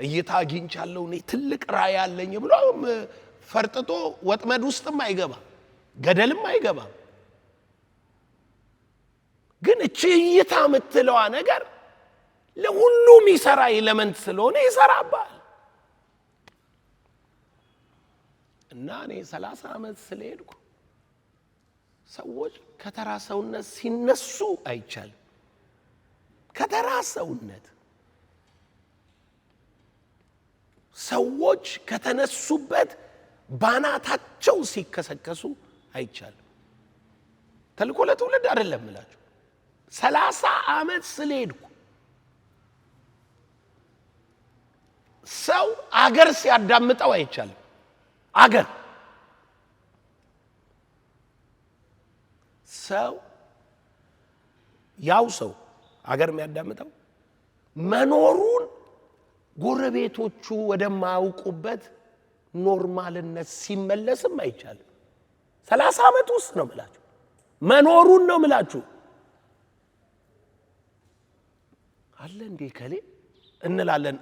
እይታ አግኝቻለሁ እኔ ትልቅ ራእይ አለኝ ብሎ ፈርጥጦ ወጥመድ ውስጥም አይገባ ገደልም አይገባ። ግን እቺ እይታ የምትለዋ ነገር ለሁሉም ይሰራ ኤሌመንት ስለሆነ ይሰራባል። እና እኔ 30 ዓመት ስለሄድኩ ሰዎች ከተራ ሰውነት ሲነሱ አይቻልም። ከተራ ሰውነት ሰዎች ከተነሱበት ባናታቸው ሲከሰከሱ አይቻልም። ተልኮ ለትውልድ አይደለም እላችሁ 30 ዓመት ስለሄድኩ ሰው አገር ሲያዳምጠው አይቻልም። አገር ሰው ያው ሰው አገር የሚያዳምጠው መኖሩን ጎረቤቶቹ ወደማያውቁበት ኖርማልነት ሲመለስም አይቻልም። 30 ዓመት ውስጥ ነው ምላችሁ መኖሩን ነው ምላችሁ አለ እንዴ ከሌ እንላለን።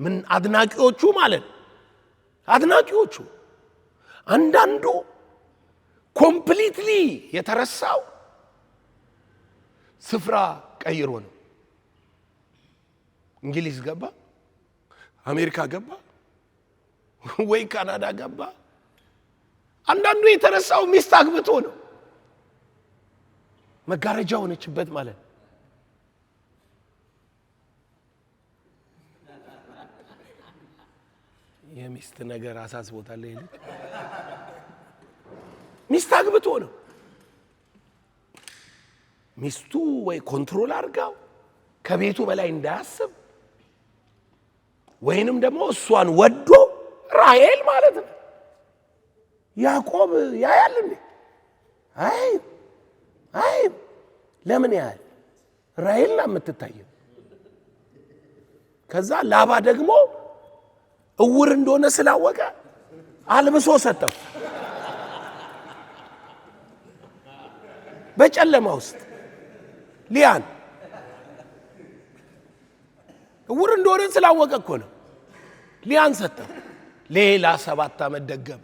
ምን አድናቂዎቹ ማለት አድናቂዎቹ አንዳንዱ ኮምፕሊትሊ የተረሳው ስፍራ ቀይሮ ነው። እንግሊዝ ገባ፣ አሜሪካ ገባ፣ ወይ ካናዳ ገባ። አንዳንዱ የተረሳው ሚስት አግብቶ ነው። መጋረጃ ሆነችበት ማለት የሚስት ነገር አሳስቦታል። ይሄ ሚስት አግብቶ ነው። ሚስቱ ወይ ኮንትሮል አድርጋው ከቤቱ በላይ እንዳያስብ ወይንም ደግሞ እሷን ወዶ ራሔል ማለት ነው። ያዕቆብ ያያል እንዴ? አይ ለምን ያያል? ራሔል ነው የምትታየው። ከዛ ላባ ደግሞ እውር እንደሆነ ስላወቀ አልብሶ ሰጠው። በጨለማ ውስጥ ሊያን እውር እንደሆነ ስላወቀ እኮ ነው ሊያን ሰጠው። ሌላ 7 ዓመት ደገመ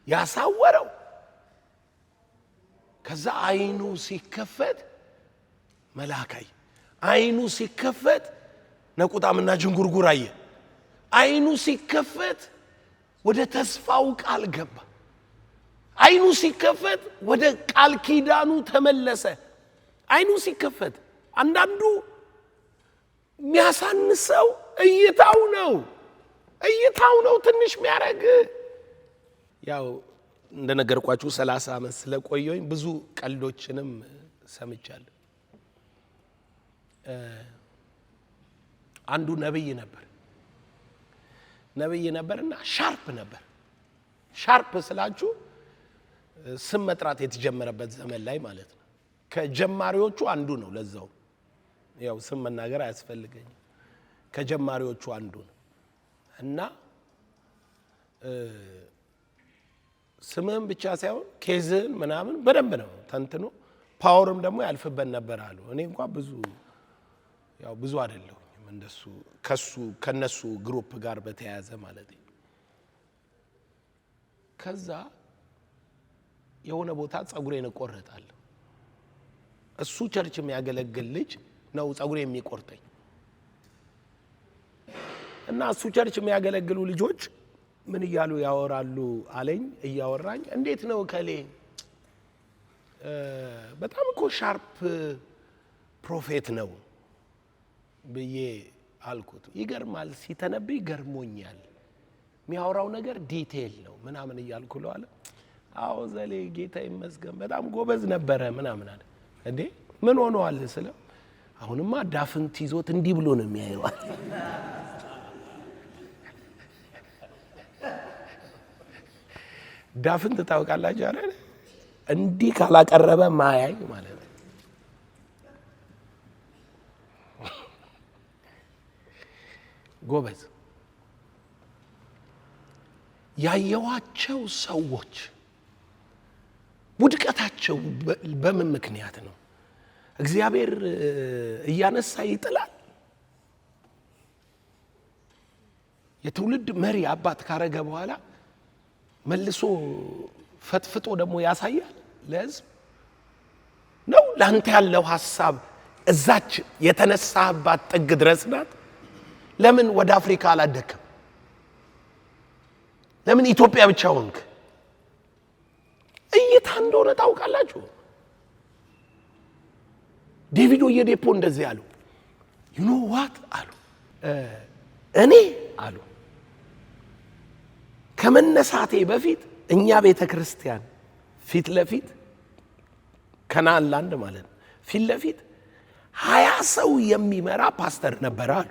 ያሳወረው። ከዛ አይኑ ሲከፈት መላካይ አይኑ ሲከፈት ነቁጣምና ጅንጉርጉር አየ። አይኑ ሲከፈት ወደ ተስፋው ቃል ገባ። አይኑ ሲከፈት ወደ ቃል ኪዳኑ ተመለሰ። አይኑ ሲከፈት አንዳንዱ የሚያሳንሰው እይታው ነው ትንሽ የሚያረግ። ያው እንደነገርኳችሁ 30 ዓመት ስለቆየኝ ብዙ ቀልዶችንም ሰምቻለሁ። አንዱ ነብይ ነበርና ሻርፕ ነበር። ሻርፕ ስላችሁ ስም መጥራት የተጀመረበት ዘመን ላይ ማለት ነው። ከጀማሪዎቹ አንዱ ነው። ለዛው ያው ስም መናገር አያስፈልገኝም። ከጀማሪዎቹ አንዱ ነው እና ስምህን ብቻ ሳይሆን ኬዝህን ምናምን በደንብ ነው ተንትኖ ፓወርም ደግሞ ያልፍበት ነበር አሉ። እኔ እንኳን ብዙ አይደለሁም እንደሱ ከነሱ ግሩፕ ጋር በተያያዘ ማለት ነው። ከዛ የሆነ ቦታ ጸጉሬን እቆርጣለሁ። እሱ ቸርች የሚያገለግል ልጅ ነው ጸጉሬን የሚቆርጠኝ እና እሱ ቸርች የሚያገለግሉ ልጆች ምን እያሉ ያወራሉ አለኝ። እያወራኝ እንዴት ነው ከሌ በጣም እኮ ሻርፕ ፕሮፌት ነው ብዬ አልኩት። ይገርማል፣ ሲተነብይ ገርሞኛል፣ የሚያወራው ነገር ዲቴል ነው ምናምን እያልኩ ነው አለ። አዎ ዘሌ ጌታ ይመስገን በጣም ጎበዝ ነበረ ምናምን አለ። እንዴ ምን ሆነዋል ስለው አሁንማ ዳፍንት ይዞት እንዲህ ብሎ ነው የሚያየው። ዳፍንት ታውቃላችሁ አይደል? እንዲህ ካላቀረበ ማያይ ማለት ነው። ጎበዝ ያየዋቸው ሰዎች ውድቀታቸው በምን ምክንያት ነው? እግዚአብሔር እያነሳ ይጥላል? የትውልድ መሪ አባት ካረገ በኋላ መልሶ ፈጥፍጦ ደግሞ ያሳያል ለሕዝብ ነው። ላንተ ያለው ሐሳብ እዛች የተነሳህባት ጥግ ድረስ ናት። ለምን ወደ አፍሪካ አላደከም? ለምን ኢትዮጵያ ብቻ ሆንክ? እይታ እንደሆነ ታውቃላችሁ። ዴቪድ ኦየዴፖ እንደዚህ አሉ። you know what አሉ እኔ አሉ ከመነሳቴ በፊት እኛ ቤተክርስቲያን ፊት ለፊት ከናን ላንድ ማለት ነው ፊት ለፊት 20 ሰው የሚመራ ፓስተር ነበር አሉ።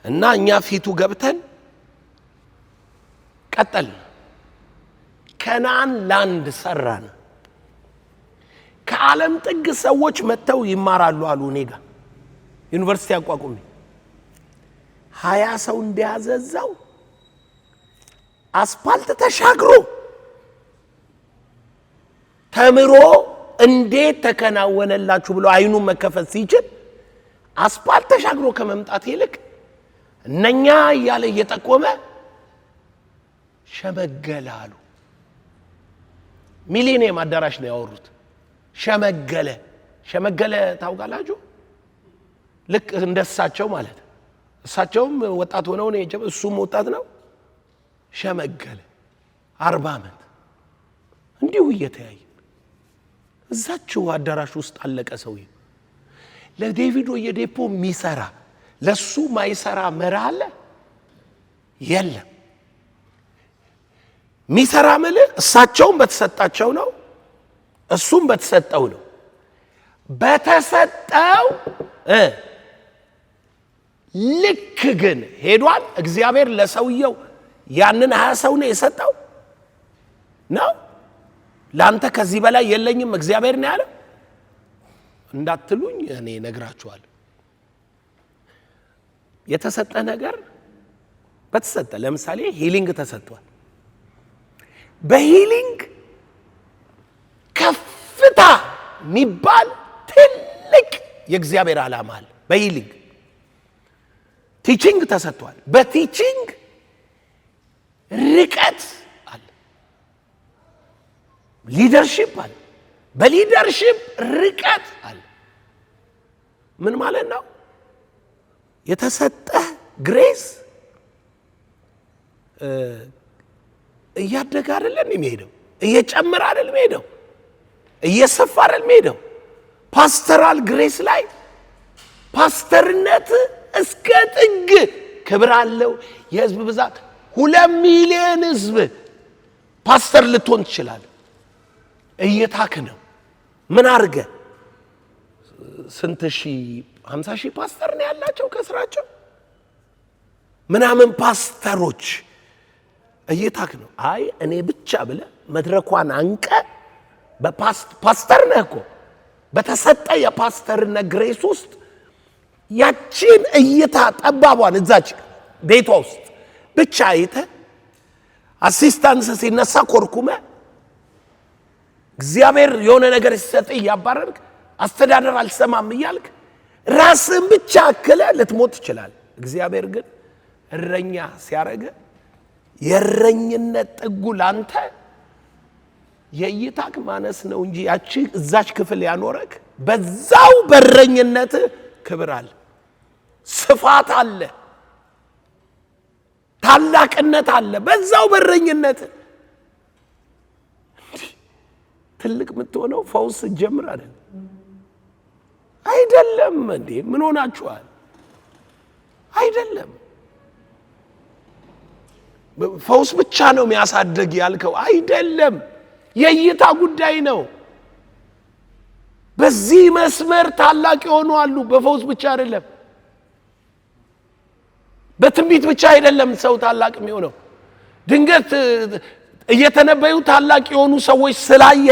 እና እኛ ፊቱ ገብተን ቀጠል ከናን ላንድ ሰራን። ከዓለም ጥግ ሰዎች መተው ይማራሉ አሉ። እኔጋ ዩኒቨርሲቲ አቋቁሜ 20 ሰው እንዲያዘዛው አስፋልት ተሻግሮ ተምሮ እንዴት ተከናወነላችሁ ብሎ አይኑን መከፈት ሲችል አስፋልት ተሻግሮ ከመምጣት ይልቅ እነኛ ያለ እየጠቆመ ሸመገላሉ። ሚሊኒየም አዳራሽ ነው ያወሩት። ሸመገለ ታውቃላችሁ? ልክ እንደሳቸው ማለት እሳቸውም ወጣት ሆነው ነው የጀመ እሱም ወጣት ነው። ሸመገለ 40 ዓመት እንዲሁ እየተያየ እዛቸው አዳራሽ ውስጥ አለቀ ሰውዬ። ለዴቪድ ኦየዴፖ የሚሰራ ለሱ ማይሰራ መራ አለ የለም። የሚሰራ ማለት እሳቸውም በተሰጣቸው ነው እሱም በተሰጠው ነው። በተሰጠው ልክ ግን ሄዷል። እግዚአብሔር ለሰውየው ያንን 20 ሰው ነው የሰጠው ነው። ላንተ ከዚህ በላይ የለኝም እግዚአብሔር ነው ያለው እንዳትሉኝ እኔ ነግራችኋለሁ። የተሰጠ ነገር በተሰጠ ለምሳሌ ሂሊንግ ተሰጥቷል። በሂሊንግ ከፍታ የሚባል ትልቅ የእግዚአብሔር ዓላማ አለ። በሂሊንግ ቲቺንግ ተሰጥቷል። በቲቺንግ ርቀት አለ። ሊደርሺፕ አለ። በሊደርሺፕ ርቀት አለ። ምን ማለት ነው? የተሰጠ ግሬስ እያደገ አይደለም የሚሄደው፣ እየጨመረ አይደለም የሚሄደው፣ እየሰፋ አይደለም የሚሄደው። ፓስተራል ግሬስ ላይ ፓስተርነት እስከ ጥግ ክብር አለው። የህዝብ ብዛት 2 ሚሊዮን ህዝብ ፓስተር ልትሆን ትችላለህ። እየታክ ነው። ምን አርገ ስንት ሺህ 50 ሺህ ፓስተር ነው ያላቸው ከስራቸው ምናምን ፓስተሮች እየታክ ነው። አይ እኔ ብቻ ብለ መድረኳን አንቀ በፓስተር ነህ እኮ በተሰጠ የፓስተርነት ግሬስ ውስጥ ያቺን እይታ ጠባቧን እዛች ቤቷ ውስጥ ብቻ አይተ አሲስታንስ ሲነሳ ኮርኩመ እግዚአብሔር የሆነ ነገር ሲሰጥ ያባረርክ አስተዳደር አልሰማም እያልክ ራስን ብቻ አከለ ልትሞት ይችላል። እግዚአብሔር ግን እረኛ ሲያረገ የእረኝነት ጥጉ ላንተ የእይታክ ማነስ ነው እንጂ ያቺ እዛች ክፍል ያኖረክ በዛው በእረኝነት ክብር አለ፣ ስፋት አለ፣ ታላቅነት አለ። በዛው በእረኝነት ትልቅ የምትሆነው ፈውስ ጀምር አይደለም እንዴ? ምን ሆናችኋል? አይደለም ፈውስ ብቻ ነው የሚያሳድግ ያልከው አይደለም። የእይታ ጉዳይ ነው። በዚህ መስመር ታላቅ የሆኑ አሉ። በፈውስ ብቻ አይደለም፣ በትንቢት ብቻ አይደለም ሰው ታላቅ የሚሆነው። ድንገት እየተነበዩ ታላቅ የሆኑ ሰዎች ስላየ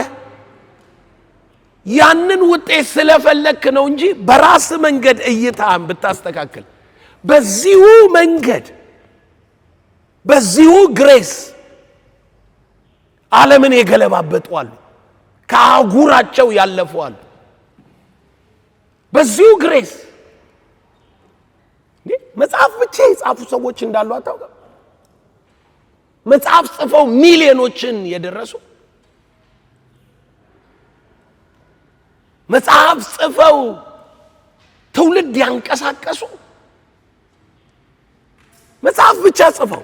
ያንን ውጤት ስለፈለክ ነው እንጂ በራስ መንገድ እይታን ብታስተካክል በዚሁ መንገድ በዚሁ ግሬስ ዓለምን የገለባበጡ አሉ፣ ከአህጉራቸው ያለፉ አሉ። በዚሁ ግሬስ ብቻ የጻፉ ሰዎች እንዳሉ አታውቅም? መጽሐፍ ጽፈው ሚሊዮኖችን የደረሱ መጽሐፍ ጽፈው ትውልድ ያንቀሳቀሱ መጽሐፍ ብቻ ጽፈው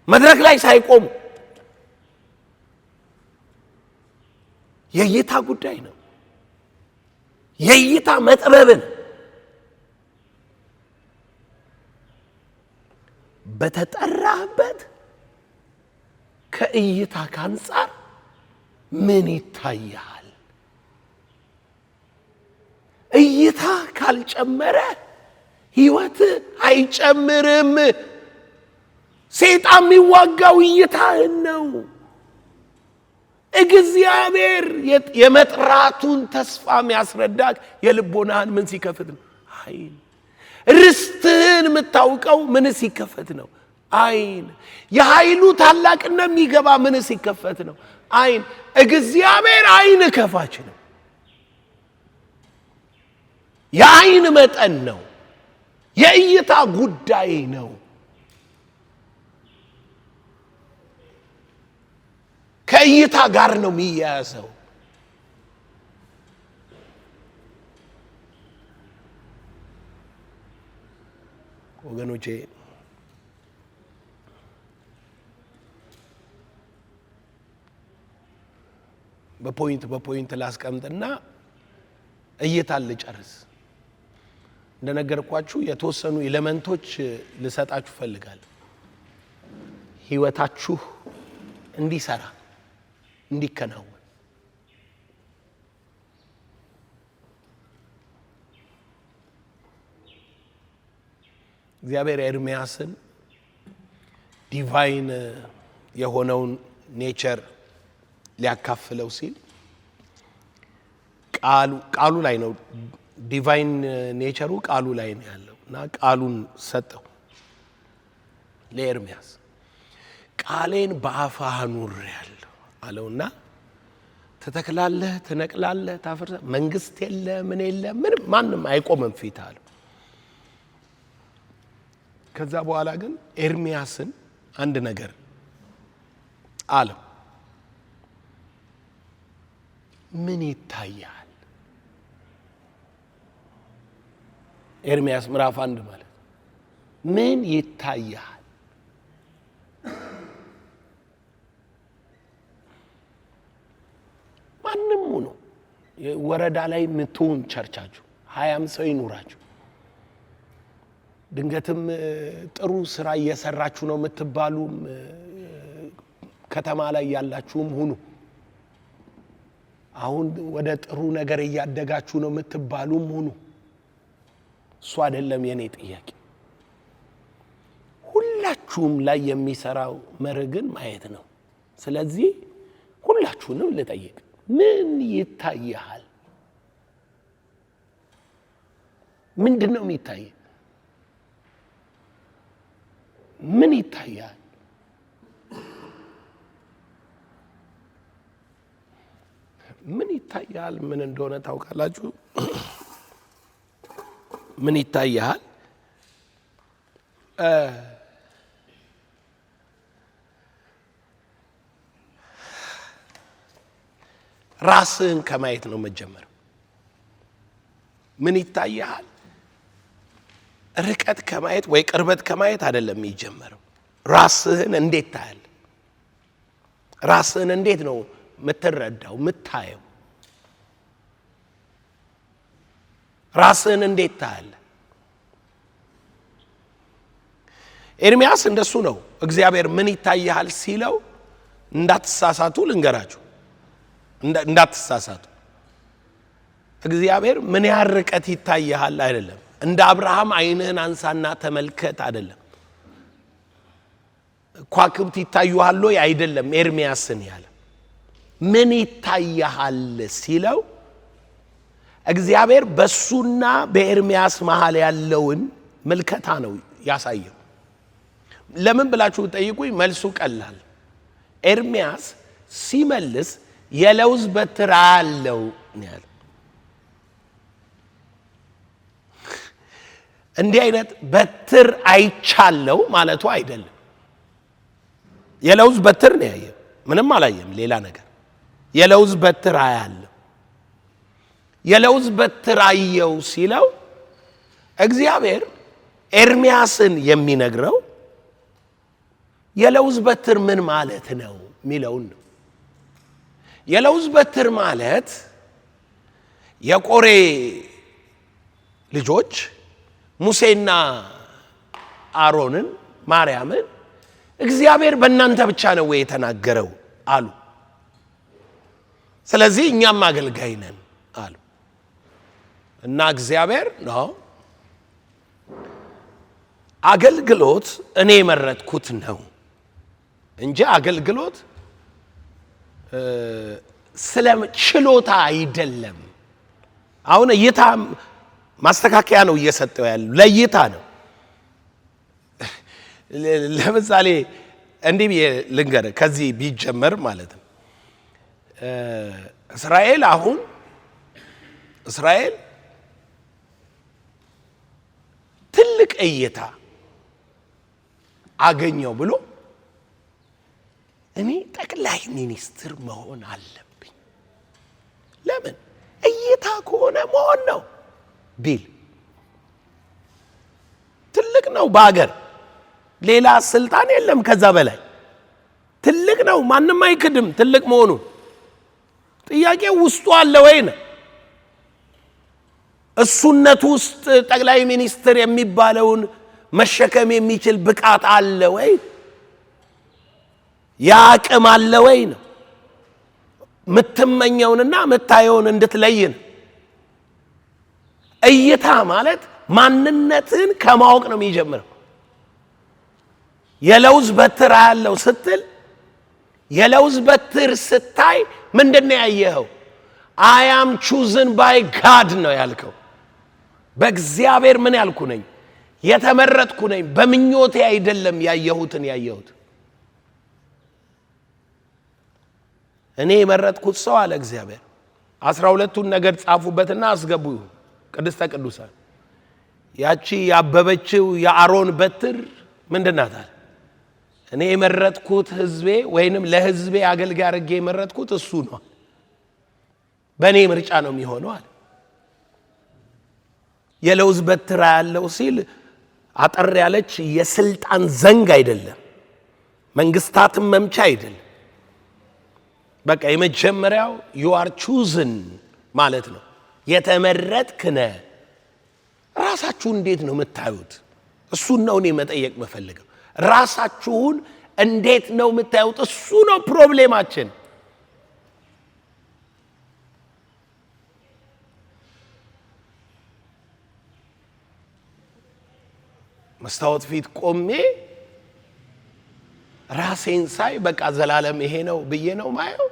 መድረክ ላይ ሳይቆሙ የእይታ ጉዳይ ነው። የእይታ መጥበብን በተጠራበት ከእይታ ካንጻር ምን ይታያል? እይታ ካልጨመረ ህይወት አይጨምርም። ሰይጣን የሚዋጋው እይታህን ነው። እግዚአብሔር የመጥራቱን ተስፋ የሚያስረዳክ የልቦናህን ምን ሲከፍት ነው? አይን። ርስትህን የምታውቀው ምን ሲከፈት ነው? አይን። የኃይሉ ታላቅነት የሚገባ ምን ሲከፈት ነው? አይን። እግዚአብሔር አይን ከፋች ነው። የአይን መጠን ነው። የእይታ ጉዳይ ነው። ከእይታ ጋር ነው የሚያያዘው። ወገኖቼ በፖይንት ላስቀምጥና እይታን ልጨርስ። እንደነገርኳችሁ የተወሰኑ ኤሌመንቶች ልሰጣችሁ ፈልጋለሁ። ህይወታችሁ እንዲሰራ እንዲከናወን እግዚአብሔር ኤርምያስን ዲቫይን የሆነውን ኔቸር ሊያካፍለው ሲል ቃሉ ላይ ነው። ዲቫይን ኔቸሩ ቃሉ ላይ ነው ያለው እና ቃሉን ሰጠው ለኤርምያስ። ቃሌን በአፍህ አኑሬአለሁ አለውና ትተክላለህ፣ ትነቅላለህ፣ ታፈርሳለህ። መንግስት የለ ምን የለ ምንም ማንም አይቆምም ፊት አለው። ከዛ በኋላ ግን ኤርምያስን አንድ ነገር አለው። ምን ይታያል? ኤርምያስ ምዕራፍ 1 ማለት ምን ይታያል? ማንም ነው ወረዳ ላይ ምትውን ቸርቻችሁ 20 ሰው ይኑራችሁ፣ ድንገትም ጥሩ ስራ እየሰራችሁ ነው የምትባሉም ከተማ ላይ ያላችሁም ሁኑ፣ አሁን ወደ ጥሩ ነገር እያደጋችሁ ነው የምትባሉም ሁኑ። እሱ አይደለም የኔ ጥያቄ። ሁላችሁም ላይ የሚሰራው መርህ ግን ማየት ነው። ስለዚህ ሁላችሁንም ልጠይቅ፣ ምን ይታያል? ምንድነው የሚታይ? ምን ይታያል? ምን ይታያል? ምን እንደሆነ ታውቃላችሁ? ምን ይታያል? ራስህን ከማየት ነው መጀመር። ምን ይታያል? ርቀት ከማየት ወይ ቅርበት ከማየት አይደለም የሚጀመረው። ራስህን እንዴት ታያል? ራስህን እንዴት ነው የምትረዳው የምታየው? ራስህን እንዴት ታያል? ኤርምያስ እንደሱ ነው። እግዚአብሔር ምን ይታያል ሲለው እንዳትሳሳቱ ልንገራችሁ፣ እንዳትሳሳቱ። እግዚአብሔር ምን ያህል ርቀት ይታያል አይደለም። እንደ አብርሃም ዓይንህን አንሳና ተመልከት አይደለም። ኳክብት ይታዩሃል ወይ አይደለም። ኤርምያስን ያለ ምን ይታያል ሲለው እግዚአብሔር በሱና በኤርምያስ መሃል ያለውን መልከታ ነው ያሳየው። ለምን ብላችሁ ጠይቁኝ፣ መልሱ ቀላል። ኤርምያስ ሲመልስ የለውዝ በትር አለው ያለ እንዲህ አይነት በትር አይቻለው ማለቱ አይደለም። የለውዝ በትር ነው ያየ፣ ምንም አላየም ሌላ ነገር። የለውዝ በትር አያለው። የለውዝ በትር አየው ሲለው እግዚአብሔር ኤርምያስን የሚነግረው የለውዝ በትር ምን ማለት ነው ሚለውን ነው። የለውዝ በትር ማለት የቆሬ ልጆች ሙሴና አሮንን ማርያምን እግዚአብሔር በእናንተ ብቻ ነው ወይ የተናገረው አሉ። ስለዚህ እኛም አገልጋይ ነን አሉ እና እግዚአብሔር ነው አገልግሎት እኔ የመረጥኩት ነው እንጂ አገልግሎት ስለ ችሎታ አይደለም። አሁን እይታ ማስተካከያ ነው እየሰጠው ያለው፣ ለእይታ ነው። ለምሳሌ እንዲህ ልንገር፣ ከዚህ ቢጀመር ማለት ነው። እስራኤል ትልቅ እይታ አገኘው ብሎ እኔ ጠቅላይ ሚኒስትር መሆን አለብኝ፣ ለምን እይታ ከሆነ መሆን ነው ቢል ትልቅ ነው። በአገር ሌላ ስልጣን የለም ከዛ በላይ ትልቅ ነው። ማንም አይክድም ትልቅ መሆኑ። ጥያቄው ውስጡ አለ ወይ ነው። እሱነቱ ውስጥ ጠቅላይ ሚኒስትር የሚባለውን መሸከም የሚችል ብቃት አለ ወይ? ያቅም አለ ወይ ነው። ምትመኘውንና ምታየውን እንድትለይ ነው። እይታ ማለት ማንነትን ከማወቅ ነው የሚጀምረው። የለውዝ በትር ያለው ስትል የለውዝ በትር ስታይ ምንድነው ያየኸው? I am chosen by God ነው ያልከው። በእግዚአብሔር ምን ያልኩ ነኝ? የተመረጥኩ ነኝ። በምኞቴ አይደለም ያየሁትን ያየሁት። እኔ የመረጥኩት ሰው አለ እግዚአብሔር። 12ቱን ነገድ ጻፉበትና አስገቡ ቅድስተ ቅዱሳን። ያቺ ያበበችው የአሮን በትር ምንድናት አለ? እኔ የመረጥኩት ህዝቤ ወይንም ለህዝቤ አገልጋይ አድርጌ የመረጥኩት እሱ ነው። በእኔ ምርጫ ነው የሚሆነው አለ። የለውዝ በትር ያለው ሲል አጠር ያለች የስልጣን ዘንግ አይደለም፣ መንግስታትን መምቻ አይደለም። በቃ የመጀመሪያው you are chosen ማለት ነው። የተመረጥክ ነህ። ራሳችሁን እንዴት ነው የምታዩት? እሱን ነው እኔ መጠየቅ መፈልገው። ራሳችሁን እንዴት ነው የምታዩት? እሱ ነው ፕሮብሌማችን። መስታወት ፊት ቆሜ ራሴን ሳይ በቃ ዘላለም ይሄ ነው ብዬ ነው ማየው?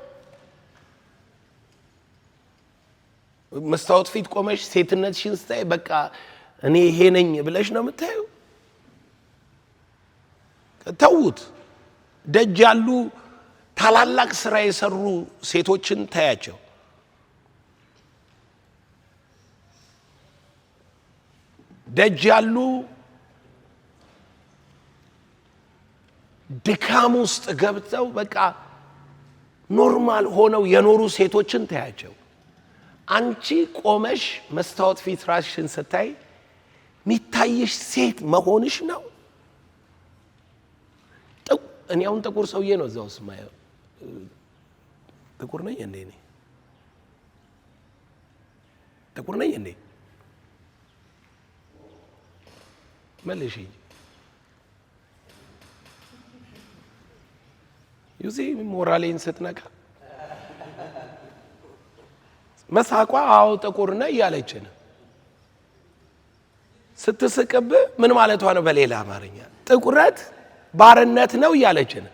መስታወት ፊት ቆመሽ ሴትነትሽን ስታይ በቃ እኔ ይሄ ነኝ ብለሽ ነው የምታየው? ተውት። ደጅ ያሉ ታላላቅ ስራ የሰሩ ሴቶችን ታያቸው። ደጅ ያሉ ድካም ውስጥ ገብተው በቃ ኖርማል ሆነው የኖሩ ሴቶችን ታያቸው። አንቺ ቆመሽ መስታወት ፊት ራስሽን ስታይ ሚታይሽ ሴት መሆንሽ ነው። እኔ አሁን ጥቁር ሰውዬ ነው እዛው ስማየው። ጥቁር ነኝ እንዴ? እኔ ጥቁር ነኝ እንዴ? መልሽ። ዩዚ ሞራሌን ስትነካ መሳቋ አው ጥቁር ነኝ እያለች ነው። ስትስቅብ ምን ማለቷ ነው? በሌላ አማርኛ ጥቁረት ባርነት ነው እያለች ነው።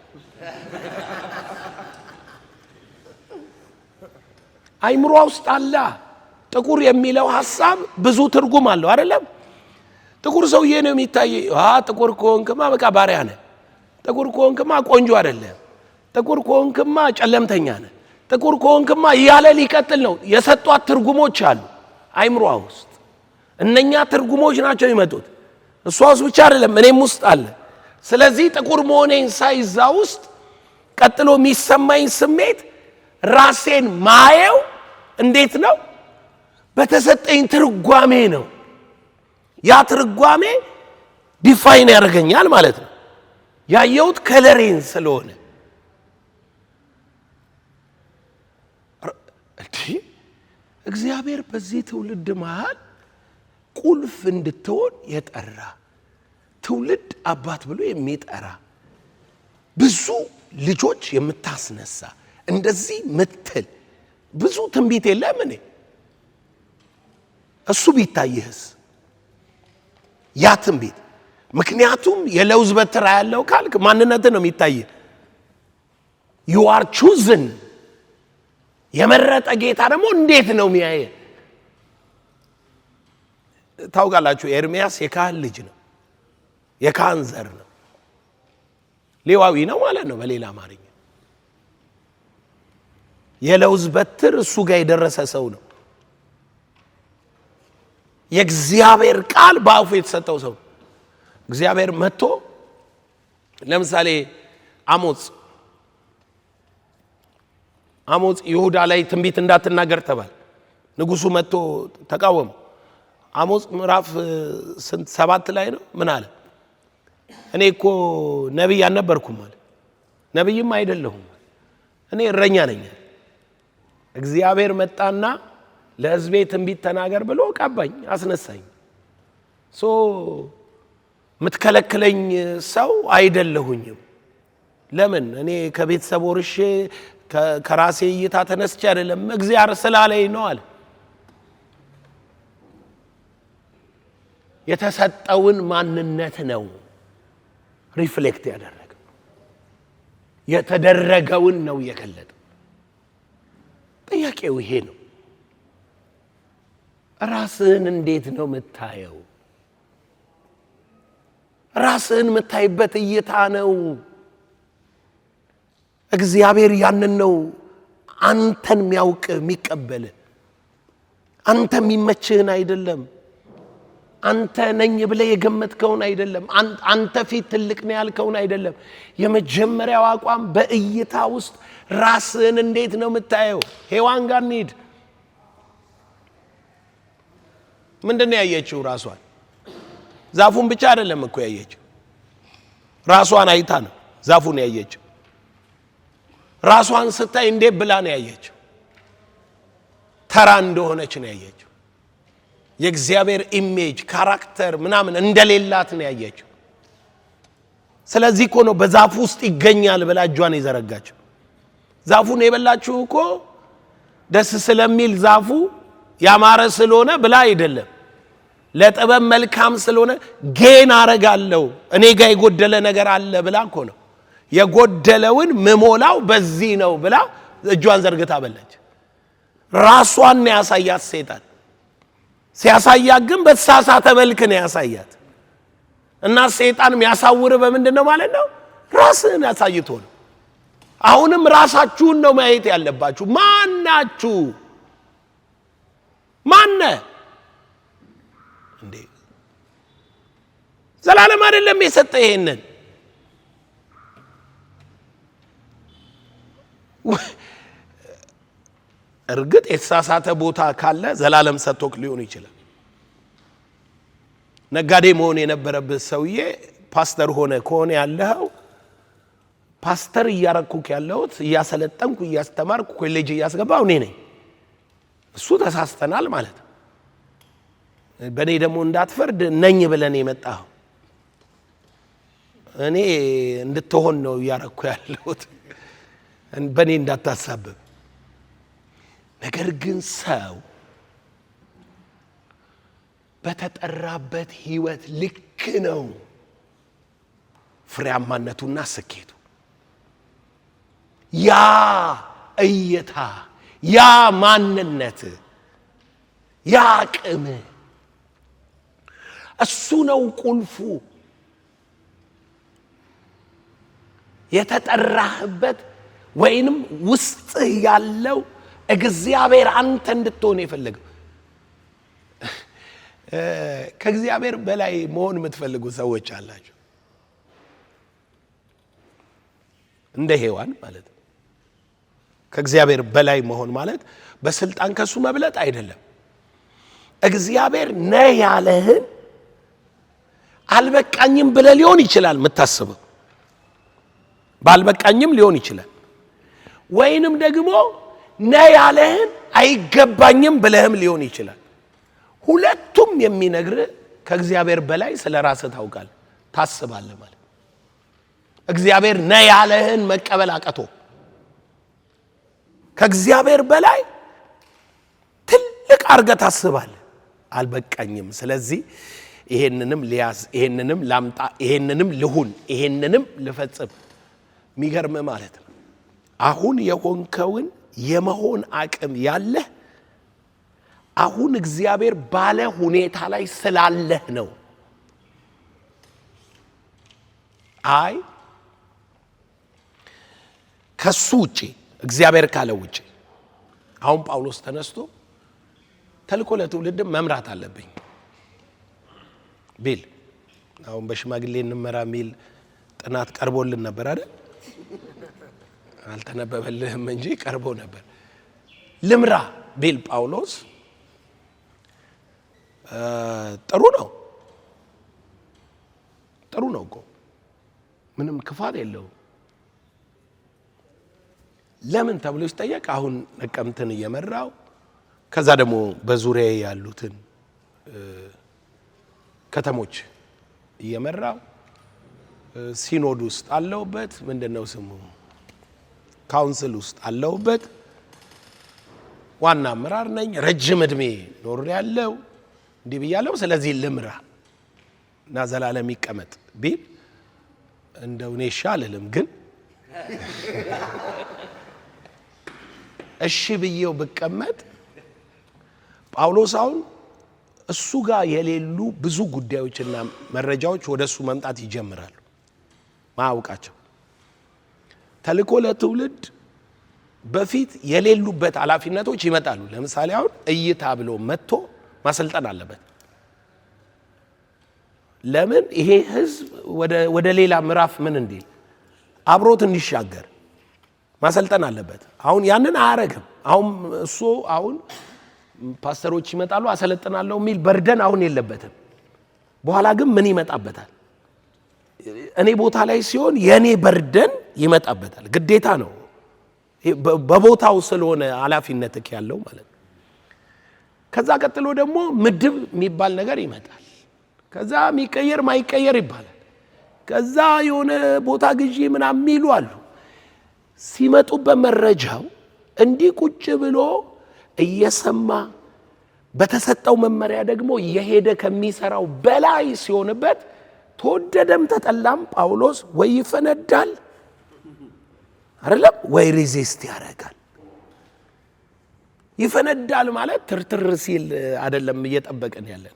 አይምሮ ውስጥ አለ። ጥቁር የሚለው ሐሳብ ብዙ ትርጉም አለው አይደለም? ጥቁር ሰውዬ ነው የሚታየው። ጥቁር ከሆንክማ በቃ ባሪያ ነህ። ጥቁር ከሆንክማ ቆንጆ አይደለም። ጥቁር ከሆንክማ ጨለምተኛ ነህ። ጥቁር ከሆንክማ እያለ ሊቀጥል ነው። የሰጧት ትርጉሞች አሉ አይምሮ ውስጥ። እነኛ ትርጉሞች ናቸው የሚመጡት። እሷ ውስጥ ብቻ አይደለም እኔም ውስጥ አለ። ስለዚህ ጥቁር መሆኔን ሳይዛ ውስጥ ቀጥሎ የሚሰማኝ ስሜት ራሴን ማየው እንዴት ነው? በተሰጠኝ ትርጓሜ ነው። ያ ትርጓሜ ዲፋይን ያደርገኛል ማለት ነው። ያየሁት ከለሬን ስለሆነ እግዚአብሔር በዚህ ትውልድ መሃል ቁልፍ እንድትሆን የጠራ ትውልድ አባት ብሎ የሚጠራ ብዙ ልጆች የምታስነሳ እንደዚህ ምትል ብዙ ትንቢት የለም እኔ እሱ ቢታይህስ ያ ትንቢት። ምክንያቱም የለውዝ በትር ያለው ካልክ ማንነት ነው የሚታይህ። you are chosen የመረጠ ጌታ ደግሞ እንዴት ነው የሚያየ? ታውቃላችሁ ኤርሚያስ የካህን ልጅ ነው፣ የካህን ዘር ነው፣ ሌዋዊ ነው ማለት ነው በሌላ አማርኛ። የለውዝ በትር እሱ ጋር የደረሰ ሰው ነው። የእግዚአብሔር ቃል በአፉ የተሰጠው ሰው። እግዚአብሔር መጥቶ ለምሳሌ አሞጽ ይሁዳ ላይ ትንቢት እንዳትናገር ተባለ። ንጉሱ መጥቶ ተቃወመ። አሞጽ ምዕራፍ 7 ላይ ነው ምን አለ? እኔ እኮ ነብይ አልነበርኩም አለ። ነብይም አይደለሁም እኔ እረኛ ነኝ። እግዚአብሔር መጣና ለሕዝቤ ትንቢት ተናገር ብሎ ቀባኝ፣ አስነሳኝ። ምትከለክለኝ ሰው አይደለሁኝም። ለምን? እኔ ከቤተሰብ ወርሼ ከራሴ እይታ ተነስቼ አይደለም፣ እግዚአብሔር ስላለኝ ነው አለ። የተሰጠውን ማንነት ነው ሪፍሌክት ያደረገው፣ የተደረገውን ነው የገለጠው። ጥያቄው ይሄ ነው። ራስህን እንዴት ነው የምታየው? ራስህን የምታይበት እይታ ነው። እግዚአብሔር ያንን ነው አንተን የሚያውቅ የሚቀበል። አንተ የሚመችህን አይደለም። አንተ ነኝ ብለህ የገመትከውን አይደለም። አንተ ፊት ትልቅ ነው ያልከውን አይደለም። የመጀመሪያው አቋም በእይታ ውስጥ ራስህን እንዴት ነው የምታየው? ሔዋን ጋር እንሂድ። ምንድን ነው ያየችው? ራሷን። ዛፉን ብቻ አይደለም እኮ ያየችው፣ ራሷን አይታ ነው ዛፉን ያየችው። ራሷን ስታይ እንዴት ብላ ነው ያየችው? ተራ እንደሆነች ነው ያየችው። የእግዚአብሔር ኢሜጅ ካራክተር ምናምን እንደሌላት ነው ያየችው። ስለዚህ እኮ ነው በዛፉ ውስጥ ይገኛል ብላ እጇን የዘረጋችው። ዛፉን የበላችሁ እኮ ደስ ስለሚል ዛፉ ያማረ ስለሆነ ብላ አይደለም፣ ለጥበብ መልካም ስለሆነ ጌን አረጋለሁ እኔ ጋር የጎደለ ነገር አለ ብላ እኮ ነው። የጎደለውን ምሞላው በዚህ ነው ብላ እጇን ዘርግታ በለች። ራሷን ያሳያት ሰይጣን። ሲያሳያት ግን በተሳሳተ መልክ ነው ያሳያት። እና ሰይጣን የሚያሳውር በምንድን ነው ማለት ነው? ራስህን ያሳይቶ ነው። አሁንም ራሳችሁን ነው ማየት ያለባችሁ። ማናችሁ? ማነ እንዴ? ዘላለም አይደለም የሰጠ ይሄንን? እርግጥ የተሳሳተ ቦታ ካለ ዘላለም ሰጥቶክ ሊሆን ይችላል። ነጋዴ መሆን የነበረበት ሰውዬ ፓስተር ሆነ ከሆነ ያለው ፓስተር እያረኩክ ያለሁት እያሰለጠንኩ እያስተማርኩ ኮሌጅ እያስገባው እኔ ነኝ። እሱ ተሳስተናል ማለት ነው። በእኔ ደግሞ እንዳትፈርድ ነኝ ብለን የመጣው እኔ እንድትሆን ነው እያረኩ ያለሁት፣ በእኔ እንዳታሳብብ። ነገር ግን ሰው በተጠራበት ህይወት ልክ ነው ፍሬያማነቱና ስኬቱ። ያ እይታ፣ ያ ማንነት፣ ያ አቅም እሱ ነው ቁልፉ። የተጠራህበት ወይንም ውስጥ ያለው እግዚአብሔር አንተ እንድትሆን የፈለገው። ከእግዚአብሔር በላይ መሆን የምትፈልጉ ሰዎች አላችሁ። እንደ ሔዋን ማለት ነው። ከእግዚአብሔር በላይ መሆን ማለት በስልጣን ከሱ መብለጥ አይደለም። እግዚአብሔር ነህ ያለህን አልበቃኝም ብለህ ሊሆን ይችላል የምታስበው፣ ባልበቃኝም ሊሆን ይችላል። ወይንም ደግሞ ነህ ያለህን አይገባኝም ብለህም ሊሆን ይችላል። ሁለቱም የሚነግርህ ከእግዚአብሔር በላይ ስለ ራስህ ታውቃለህ፣ ታስባለህ ማለት። እግዚአብሔር ነህ ያለህን መቀበል አቀቶ ከእግዚአብሔር በላይ ትልቅ አድርገህ ታስባለህ። አልበቃኝም፣ ስለዚህ ይሄንንም ሊያዝ፣ ይሄንንም ላምጣ፣ ይሄንንም ልሁን፣ ይሄንንም ልፈጽም። የሚገርም ማለት ነው። አሁን የሆንከውን የመሆን አቅም ያለህ አሁን እግዚአብሔር ባለ ሁኔታ ላይ ስላለህ ነው። አይ ከሱ ውጪ እግዚአብሔር ካለ ውጪ አሁን ጳውሎስ ተነስቶ ተልኮ ለትውልድ መምራት አለብኝ ቢል፣ አሁን በሽማግሌ እንመራ ሚል ጥናት ቀርቦልን ነበር አይደል? አልተነበበልህም እንጂ ቀርቦ ነበር። ልምራ ቢል ጳውሎስ ጥሩ ነው እኮ ምንም ክፋት የለውም። ለምን ተብሎ ሲጠየቅ አሁን ነቀምትን እየመራው ከዛ ደግሞ በዙሪያ ያሉትን ከተሞች እየመራው ሲኖድ ውስጥ አለውበት፣ ምንድነው ስሙ ካውንስል ውስጥ አለውበት፣ ዋና አመራር ነኝ፣ ረጅም እድሜ ኖር ያለው እንዲህ ብያለሁ፣ ስለዚህ ልምራ እና ዘላለም ይቀመጥ ቢል እንደው እኔ አልልም፣ ግን እሺ ብዬው ብቀመጥ ጳውሎስ አሁን እሱ ጋር የሌሉ ብዙ ጉዳዮችና መረጃዎች ወደሱ መምጣት ይጀምራሉ። ማያውቃቸው ተልኮ ለትውልድ በፊት የሌሉበት ኃላፊነቶች ይመጣሉ። ለምሳሌ አሁን እይታ ብሎ መጥቶ ማሰልጠን አለበት። ለምን ይሄ ህዝብ ወደ ሌላ ምዕራፍ ምን እንዲል አብሮት እንዲሻገር ማሰልጠን አለበት። አሁን ያንን አያረግም። አሁን ፓስተሮች ይመጣሉ አሰለጥናለሁ የሚል በርደን አሁን የለበትም። በኋላ ግን ምን ይመጣበታል? እኔ ቦታ ላይ ሲሆን የኔ በርደን ይመጣበታል። ግዴታ ነው፣ በቦታው ስለሆነ ኃላፊነትክ ያለው ማለት ነው። ከዛ ቀጥሎ ደግሞ ምድብ የሚባል ነገር ይመጣል። ከዛ የሚቀየር ማይቀየር ይባላል። ከዛ የሆነ ቦታ ግዢ ምናምን የሚሉ አሉ። ሲመጡ በመረጃው እንዲህ ቁጭ ብሎ እየሰማ በተሰጠው መመሪያ ደግሞ እየሄደ ከሚሰራው በላይ ሲሆንበት ተወደደም ተጠላም ጳውሎስ ወይ ይፈነዳል አይደለም ወይ ሬዚስት ያደርጋል። ይፈነዳል ማለት ትርትር ሲል አይደለም እየጠበቀን ያለን።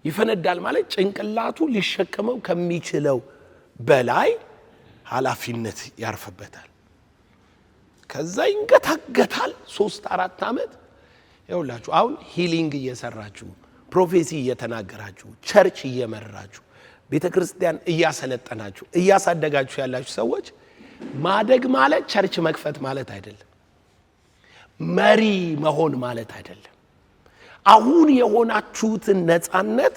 ይፈነዳል ማለት ጭንቅላቱ ሊሸከመው ከሚችለው በላይ ኃላፊነት ያርፍበታል። ከዛ ይንገታገታል 3-4 ዓመት። ይኸውላችሁ አሁን ሂሊንግ እየሰራችሁ ፕሮፌሲ እየተናገራችሁ ቸርች እየመራችሁ ቤተክርስቲያን እያሰለጠናችሁ እያሳደጋችሁ ያላችሁ ሰዎች ማደግ ማለት ቸርች መክፈት ማለት አይደለም። መሪ መሆን ማለት አይደለም። አሁን የሆናችሁትን ነፃነት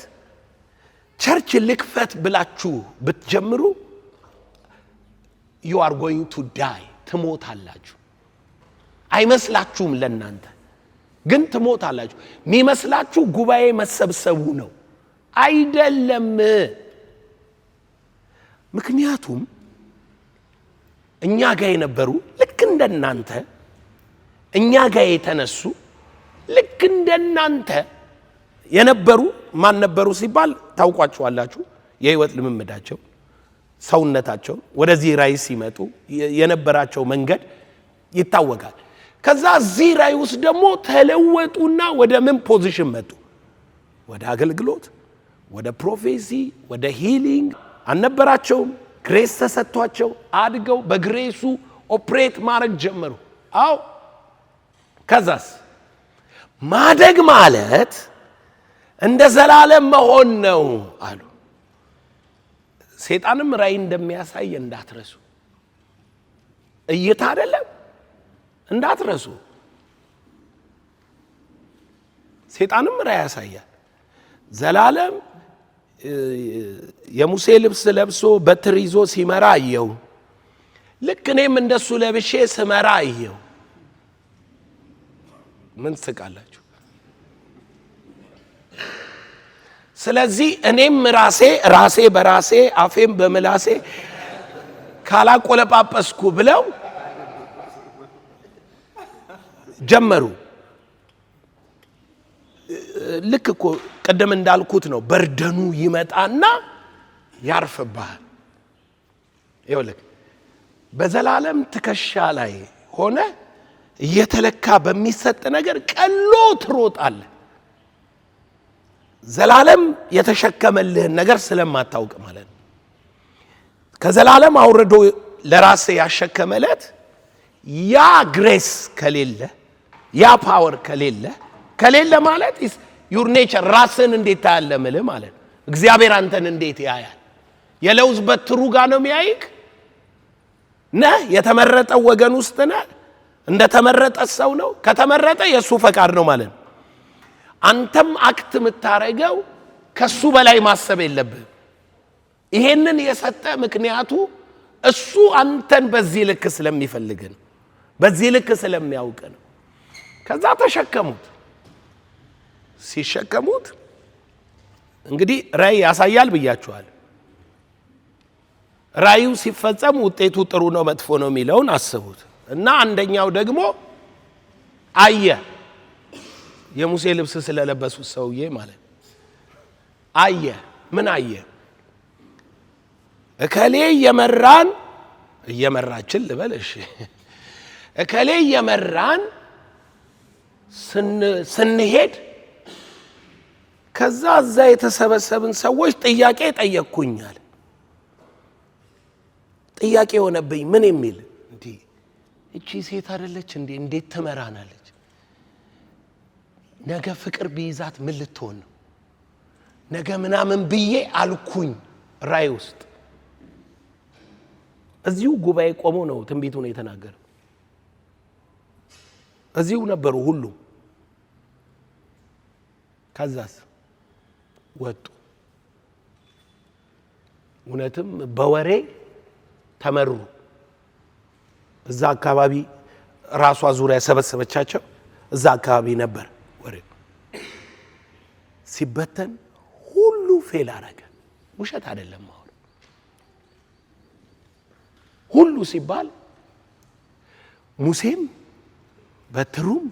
ቸርች ልክፈት ብላችሁ ብትጀምሩ you are going to die ትሞታላችሁ። አይመስላችሁም ለእናንተ ግን ትሞታላችሁ። የሚመስላችሁ ጉባኤ መሰብሰቡ ነው አይደለም። ምክንያቱም እኛ ጋር የነበሩ ልክ እንደናንተ እኛ ጋር የተነሱ ልክ እንደናንተ የነበሩ ማን ነበሩ ሲባል ታውቋቸዋላችሁ። የህይወት ልምምዳቸው ሰውነታቸው ወደዚህ ራይ ሲመጡ የነበራቸው መንገድ ይታወቃል። ከዛ እዚህ ራይ ውስጥ ደግሞ ተለወጡና ወደ ምን ፖዚሽን መጡ? ወደ አገልግሎት፣ ወደ ፕሮፌሲ፣ ወደ ሂሊንግ አልነበራቸውም። ግሬስ ተሰጥቷቸው አድገው በግሬሱ ኦፕሬት ማድረግ ጀመሩ። አዎ ከዛስ ማደግ ማለት እንደ ዘላለም መሆን ነው አሉ። ሰይጣንም ራእይ እንደሚያሳይ እንዳትረሱ። እይታ አይደለም እንዳትረሱ። ሰይጣንም ራእይ ያሳያል። ዘላለም የሙሴ ልብስ ለብሶ በትር ይዞ ሲመራ አየው። ልክ እኔም እንደሱ ለብሼ ስመራ አየው። ምን ትስቃላችሁ? ስለዚህ እኔም ራሴ በራሴ አፌም በምላሴ ካላቆለጳጰስኩ ብለው ጀመሩ። ልክ እኮ ቀደም እንዳልኩት ነው። በርደኑ ይመጣና ያርፍብሃል። ይኸውልህ በዘላለም ትከሻ ላይ ሆነ እየተለካ በሚሰጥ ነገር ቀሎ ትሮጣለህ። ዘላለም የተሸከመልህን ነገር ስለማታውቅ ማለት ነው። ከዘላለም አውርዶ ለራስ ያሸከመለት ያ ግሬስ ከሌለ ያ ፓወር ከሌለ ማለት ዩር ኔቸር ራስን እንዴት ታያለህ ማለት ማለት እግዚአብሔር አንተን እንዴት ያያል? የለውዝ በትሩ ጋር ነው የሚያይክ ነህ። የተመረጠው ወገን ውስጥ ነህ። እንደተመረጠ ሰው ነው። ከተመረጠ የሱ ፈቃድ ነው ማለት ነው። አንተም አክት የምታረገው ከሱ በላይ ማሰብ የለብህም። ይሄንን የሰጠ ምክንያቱ እሱ አንተን በዚህ ልክ ስለሚፈልግ ነው። በዚህ ልክ ስለሚያውቅ ነው። ከዛ ተሸከሙት። ሲሸከሙት እንግዲህ ራእይ ያሳያል ብያችኋል። ራእዩ ሲፈጸም ውጤቱ ጥሩ ነው መጥፎ ነው የሚለውን አስቡት። እና አንደኛው ደግሞ አየ። የሙሴ ልብስ ስለለበሱት ሰውዬ ማለት አየ። ምን አየ? እከሌ እየመራችን ልበል እሺ፣ እከሌ እየመራን ስንሄድ ከዛ እዛ የተሰበሰብን ሰዎች ጥያቄ ጠየቅኩኛል። ጥያቄ ሆነብኝ። ምን የሚል እንዴ እቺ ሴት አይደለች እንዴ? እንዴት ትመራናለች? ነገ ፍቅር ቢይዛት ምን ልትሆን ነው? ነገ ምናምን ብዬ አልኩኝ። ራእይ ውስጥ እዚሁ ጉባኤ ቆሞ ነው ትንቢቱን የተናገረው። እዚሁ ነበሩ ሁሉ። ከዛስ ወጡ። እውነትም በወሬ ተመሩ። እዛ አካባቢ ራሷ ዙሪያ ሰበሰበቻቸው። እዛ አካባቢ ነበር ወሬ። ሲበተን ሁሉ ፌል አረገ። ውሸት አይደለም። አሁን ሁሉ ሲባል ሙሴም በትሩም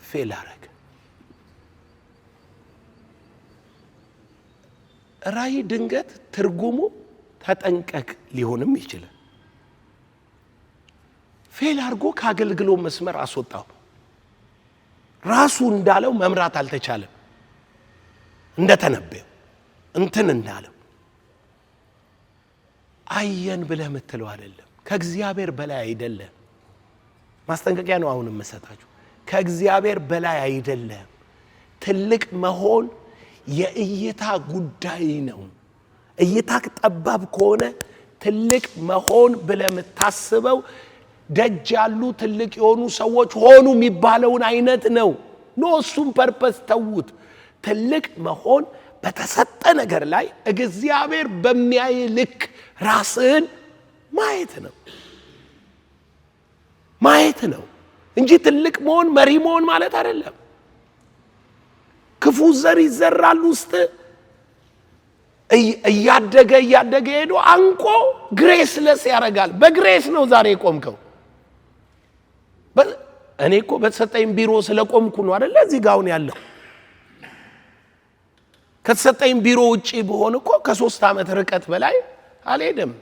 ፌል አረገ። ራእይ ድንገት ትርጉሙ ተጠንቀቅ ሊሆንም ይችላል። ፌል አድርጎ ከአገልግሎ መስመር አስወጣው። ራሱ እንዳለው መምራት አልተቻለም። እንደተነበየው እንትን እንዳለው አየን ብለህ የምትለው አይደለም። ከእግዚአብሔር በላይ አይደለም። ማስጠንቀቂያ ነው አሁን የምሰጣችሁ። ከእግዚአብሔር በላይ አይደለም። ትልቅ መሆን የእይታ ጉዳይ ነው። እይታክ ጠባብ ከሆነ ትልቅ መሆን ብለህ የምታስበው ደጅ ያሉ ትልቅ የሆኑ ሰዎች ሆኑ የሚባለውን አይነት ነው። ኖ እሱም ፐርፐስ ተውት። ትልቅ መሆን በተሰጠ ነገር ላይ እግዚአብሔር በሚያይ ልክ ራስን ማየት ነው እንጂ ትልቅ መሆን መሪ መሆን ማለት አይደለም። ክፉ ዘር ይዘራል ውስጥ እያደገ ሄዶ አንቆ ግሬስለስ ያደርጋል። በግሬስ ነው ዛሬ ቆምከው። እኔ እኮ በተሰጠኝ ቢሮ ስለቆምኩ ነው አይደል እዚህ ጋር አሁን ያለው። ከተሰጠኝ ቢሮ ውጪ በሆነ እኮ ከ3 ዓመት ርቀት በላይ አልሄድም።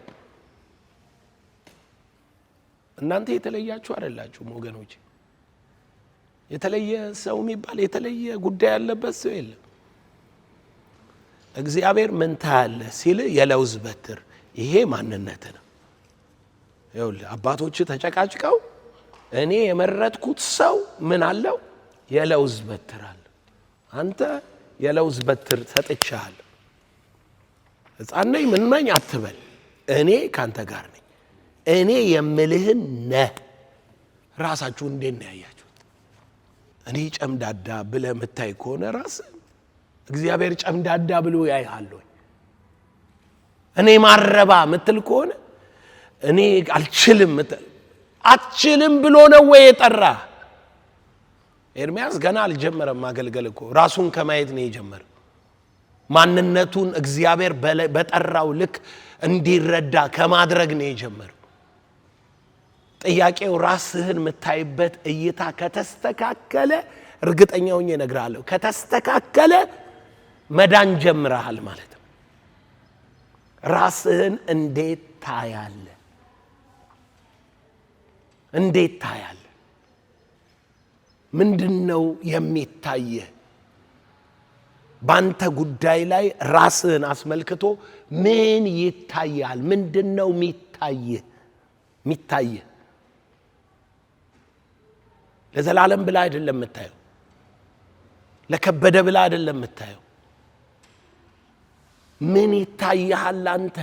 እናንተ የተለያችሁ አይደላችሁም ወገኖች። የተለየ ሰው የሚባል የተለየ ጉዳይ ያለበት ሰው የለም። እግዚአብሔር ምን ታያለህ ሲል የለውዝ በትር ይሄ ማንነት ነው። ይኸውልህ አባቶች ተጨቃጭቀው እኔ የመረጥኩት ሰው ምን አለው? የለውዝ በትር አለ። አንተ የለውዝ በትር ሰጥቻለሁ። ሕፃን ነኝ ምን ነኝ አትበል፣ እኔ ካንተ ጋር ነኝ፣ እኔ የምልህን ነህ። ራሳችሁ እንዴት ነው ያያችሁት? እኔ ጨምዳዳ ብለህ የምታይ ከሆነ ራስህ እግዚአብሔር ጨምዳዳ ብሎ ያይሃል ወይ? እኔ ማረባ ምትል ከሆነ እኔ አልችልም አትችልም ብሎ ነው ወይ የጠራ? ኤርምያስ ገና አልጀመረም ማገልገል እኮ ራሱን ከማየት ነው የጀመረው። ማንነቱን እግዚአብሔር በጠራው ልክ እንዲረዳ ከማድረግ ነው የጀመረው። ጥያቄው ራስህን የምታይበት እይታ ከተስተካከለ እርግጠኛ ሆኜ እነግርሃለሁ፣ ከተስተካከለ መዳን ጀምረሃል ማለት ነው። ራስህን እንዴት ታያለህ? እንዴት ታያለህ? ምንድነው የሚታየህ? ባንተ ጉዳይ ላይ ራስህን አስመልክቶ ምን ይታያል? ምንድነው የሚታየህ? ለዘላለም ብላ አይደለም የምታየው፣ ለከበደ ብላ አይደለም የምታየው። ምን ይታያል? አንተ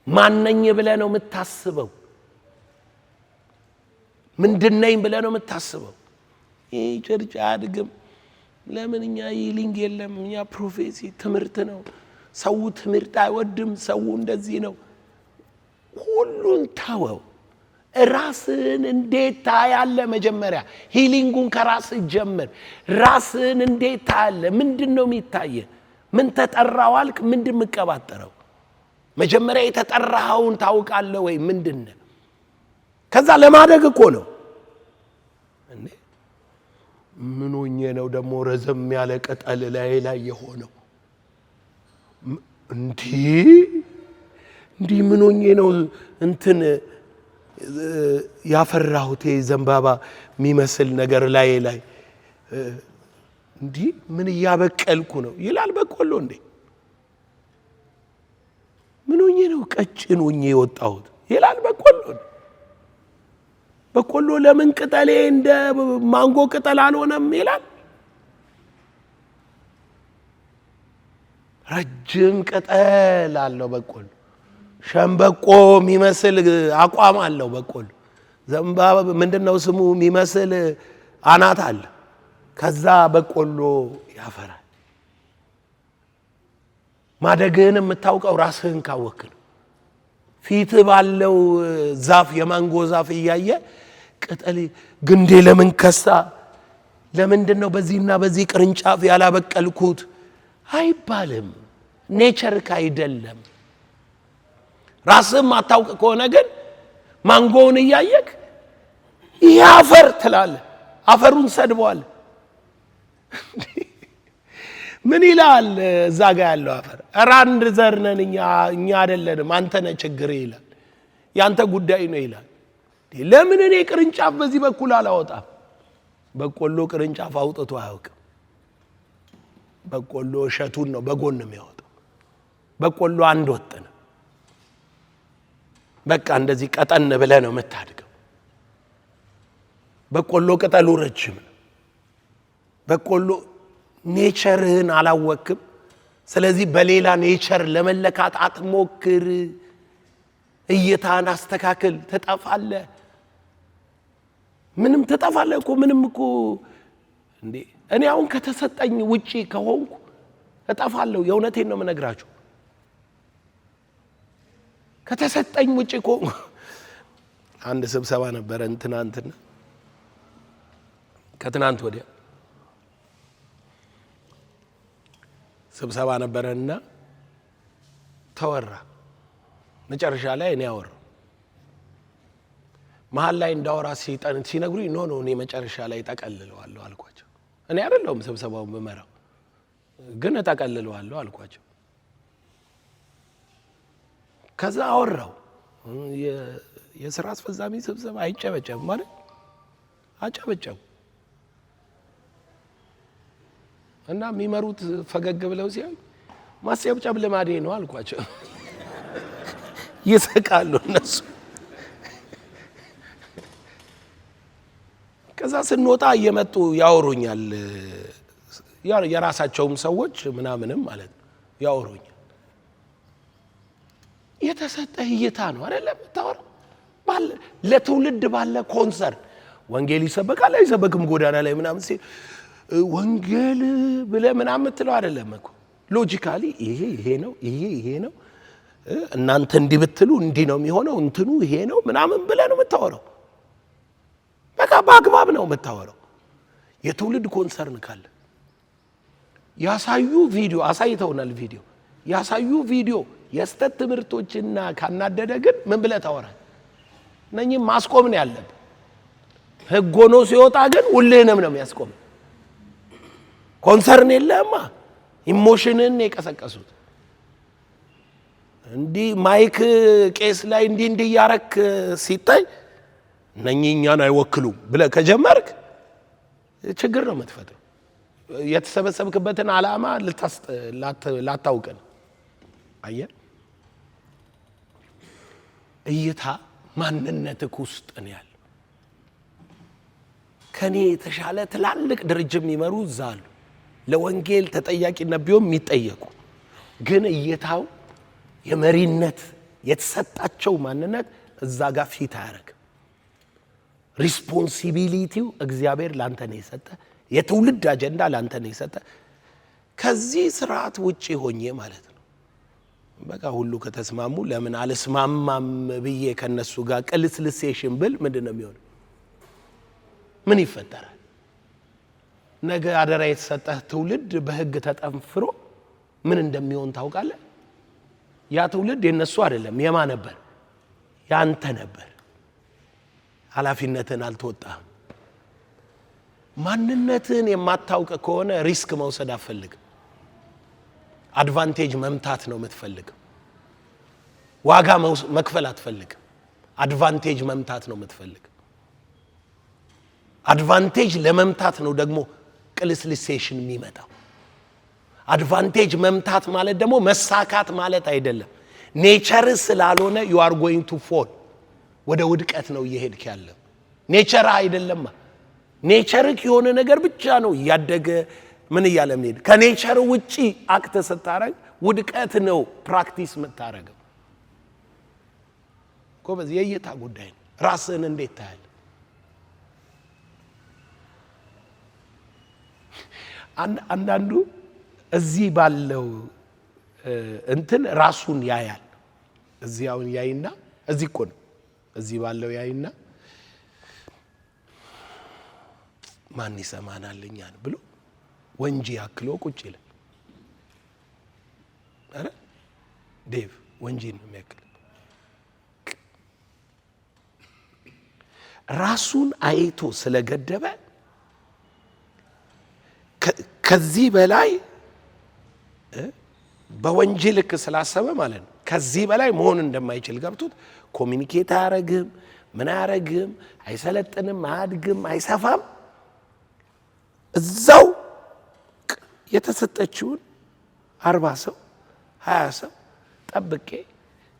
ማነኝ ብለህ ነው የምታስበው? ምንድነኝ ብለህ ነው የምታስበው? ይህ ቸርች አያድግም። ለምን እኛ ሂሊንግ የለም? እኛ ፕሮፌሲ ትምህርት ነው። ሰው ትምህርት አይወድም። ሰው እንደዚህ ነው። ሁሉን ተወው። ራስህን እንዴት ታያለህ? መጀመሪያ ሂሊንጉን ከራስህ ጀምር። ራስህን እንዴት ታያለህ? ምንድነው የሚታየህ? ምን ተጠራው አልክ? ምንድን የምትቀባጠረው? መጀመሪያ የተጠራኸውን ታውቃለህ ወይ? ምንድነው? ከዛ ለማደግ እኮ ነው። እንዴ ምን ሆኜ ነው ደግሞ ረዘም ያለ ቅጠል ላይ የሆነው? እንዲህ ምን ሆኜ ነው እንትን ያፈራሁት ዘንባባ የሚመስል ነገር ላይ እንዲህ ምን እያበቀልኩ ነው ይላል በቆሎ። እንዴ ምን ሆኜ ነው ቀጭን ሆኜ የወጣሁት ይላል በቆሎ። በቆሎ ለምን ቅጠሌ እንደ ማንጎ ቅጠል አልሆነም ይላል። ረጅም ቅጠል አለው በቆሎ። ሸምበቆ የሚመስል አቋም አለው በቆሎ። ዘንባባ ምንድነው ስሙ የሚመስል አናት አለ። ከዛ በቆሎ ያፈራል። ማደግህን የምታውቀው ራስህን ካወክ ነው። ፊት ባለው ዛፍ የማንጎ ዛፍ እያየ ቅጠል ግንዴ ለምን ከሳ፣ ለምንድነው በዚህና በዚህ ቅርንጫፍ ያላበቀልኩት አይባልም። ኔቸርክ አይደለም። ራስህም አታውቅ ከሆነ ግን ማንጎውን እያየክ ይህ አፈር ትላለህ። አፈሩን ሰድበዋል። ምን ይላል እዛ ጋ ያለው አፈር? ኧረ አንድ ዘር ነን እኛ አይደለንም፣ አንተ ነህ ችግር ይላል። ያንተ ጉዳይ ነው ይላል። ለምን እኔ ቅርንጫፍ በዚህ በኩል አላወጣም? በቆሎ ቅርንጫፍ አውጥቶ አያውቅም። በቆሎ እሸቱን ነው በጎን የሚያወጣው። በቆሎ አንድ ወጥ ነው። በቃ እንደዚህ ቀጠን ብለህ ነው የምታድገው። በቆሎ ቅጠሉ ረጅም ነው። በቆሎ ኔቸርህን አላወቅም። ስለዚህ በሌላ ኔቸር ለመለካት አትሞክር። እይታን አስተካክል። ትጠፋለህ። ምንም ትጠፋለህ እኮ ምንም እኮ እንዴ እኔ አሁን ከተሰጠኝ ውጪ ከሆንኩ እጠፋለሁ። የእውነቴን ነው የምነግራችሁ። ከተሰጠኝ ውጪ ከሆንኩ አንድ ስብሰባ ነበረ ትናንትና ከትናንት ወዲያ ስብሰባ ነበረና ተወራ። መጨረሻ ላይ እኔ አወራሁ። መሀል ላይ እንዳወራ ሲነግሩኝ ኖ እኔ መጨረሻ ላይ ጠቀልለዋለሁ አልኳቸው። እኔ አይደለሁም ስብሰባውን በመራው ግን ጠቀልለዋለሁ አልኳቸው። ከዛ አወራው። የሥራ አስፈጻሚ ስብሰባ አይጨበጨብም ማለት አጨበጨቡ። እና የሚመሩት ፈገግ ብለው ሲያዩ ማስጨብጨብ ልማዴ ነው አልኳቸው። ይስቃሉ እነሱ። ከዛ ስንወጣ እየመጡ ያወሩኛል። የራሳቸውም ሰዎች ምናምንም ማለት ነው ያወሩኛል። የተሰጠ እይታ ነው አይደለም ታወራ ባለ ለትውልድ ባለ ኮንሰርን ወንጌል ይሰበካል አይሰበክም ጎዳና ላይ ምናምን ሲል ወንጌል ብለ ምናምን ትለው አይደለም እኮ ሎጂካሊ ይሄ ነው እናንተ እንዲህ ብትሉ እንዲህ ነው የሚሆነው እንትኑ ይሄ ነው ምናምን ብለ ነው የምታወራው። በቃ በአግባብ ነው የምታወራው። የትውልድ ኮንሰርን ካለ ያሳዩ ቪዲዮ አሳይተውናል። ቪዲዮ ያሳዩ ቪዲዮ የስተት ትምህርቶችና ካናደደ ግን ምን ብለ ታወራለህ? እነኚህ ማስቆም ነው ያለብህ። ህግ ሆኖ ሲወጣ ግን ሁሌንም ነው የሚያስቆም። ኮንሰርን የለህማ። ኢሞሽንን የቀሰቀሱት እንዲህ ማይክ ቄስ ላይ እንዲህ ያረክ ሲታይ እነኚህ እኛን አይወክሉም ብለህ ከጀመርክ ችግር ነው የምትፈጥረው። የተሰበሰብክበትን ዓላማ ላታውቅ ነው። አየህ እይታ ማንነትህ ውስጥ ነው ያለው። ከኔ የተሻለ ትላልቅ ድርጅት የሚመሩ እዛ አሉ። ለወንጌል ተጠያቂነት ቢሆን የሚጠየቁ ግን እይታው የመሪነት የተሰጣቸው ማንነት እዛ ጋር ፊት አያረግ። ሪስፖንሲቢሊቲው እግዚአብሔር ላንተ ነው የሰጠ። የትውልድ አጀንዳ ላንተ ነው የሰጠ። ከዚህ ስርዓት ውጪ ሆኜ ማለት ነው በቃ ሁሉ ከተስማሙ ለምን አልስማማም ብዬ ከነሱ ጋር ቅልስልሴሽን ብል ምንድነው የሚሆነው? ምን ይፈጠራል? ነገ አደራ የተሰጠህ ትውልድ በህግ ተጠንፍሮ ምን እንደሚሆን ታውቃለህ? ያ ትውልድ የነሱ አይደለም። የማ ነበር? ያንተ ነበር። ኃላፊነትን አልተወጣህም። ማንነትን የማታውቅ ከሆነ ሪስክ መውሰድ አትፈልግም። አድቫንቴጅ መምታት ነው የምትፈልገው። ዋጋ መክፈል አትፈልግም። አድቫንቴጅ መምታት ነው የምትፈልገው። አድቫንቴጅ ለመምታት ነው ደግሞ ቅልስልሴሽን የሚመጣው። አድቫንቴጅ መምታት ማለት ደግሞ መሳካት ማለት አይደለም። ኔቸር ስላልሆነ you are going to fall ወደ ውድቀት ነው እየሄድክ ያለው። ኔቸር አይደለም። ኔቸርክ የሆነ ነገር ብቻ ነው ያደገ ምን እያለ መሄድ። ከኔቸር ውጪ አክት ስታረግ ውድቀት ነው ፕራክቲስ የምታረገው። ጎበዝ የእይታ ጉዳይ ነው። ራስህን እንዴት ታያለህ? አንዳንዱ እዚህ ባለው እንትን ራሱን ያያል። እዚህ አሁን ያይና እዚህ እኮ ነው እዚህ ባለው ያይና ማን ይሰማናልኛል ብሎ ወንጂ አክሎ ቁጭ ይላል። አረ ዴቭ ወንጂ ነው የሚያክል። ራሱን አይቶ ስለገደበ ከዚህ በላይ በወንጂ ልክ ስላሰበ ማለት ነው ከዚህ በላይ መሆን እንደማይችል ገብቶት ኮሚኒኬት አያረግም፣ ምን አያረግም፣ አይሰለጥንም፣ አያድግም፣ አይሰፋም። እዛው የተሰጠችውን 40 ሰው 20 ሰው ጠብቄ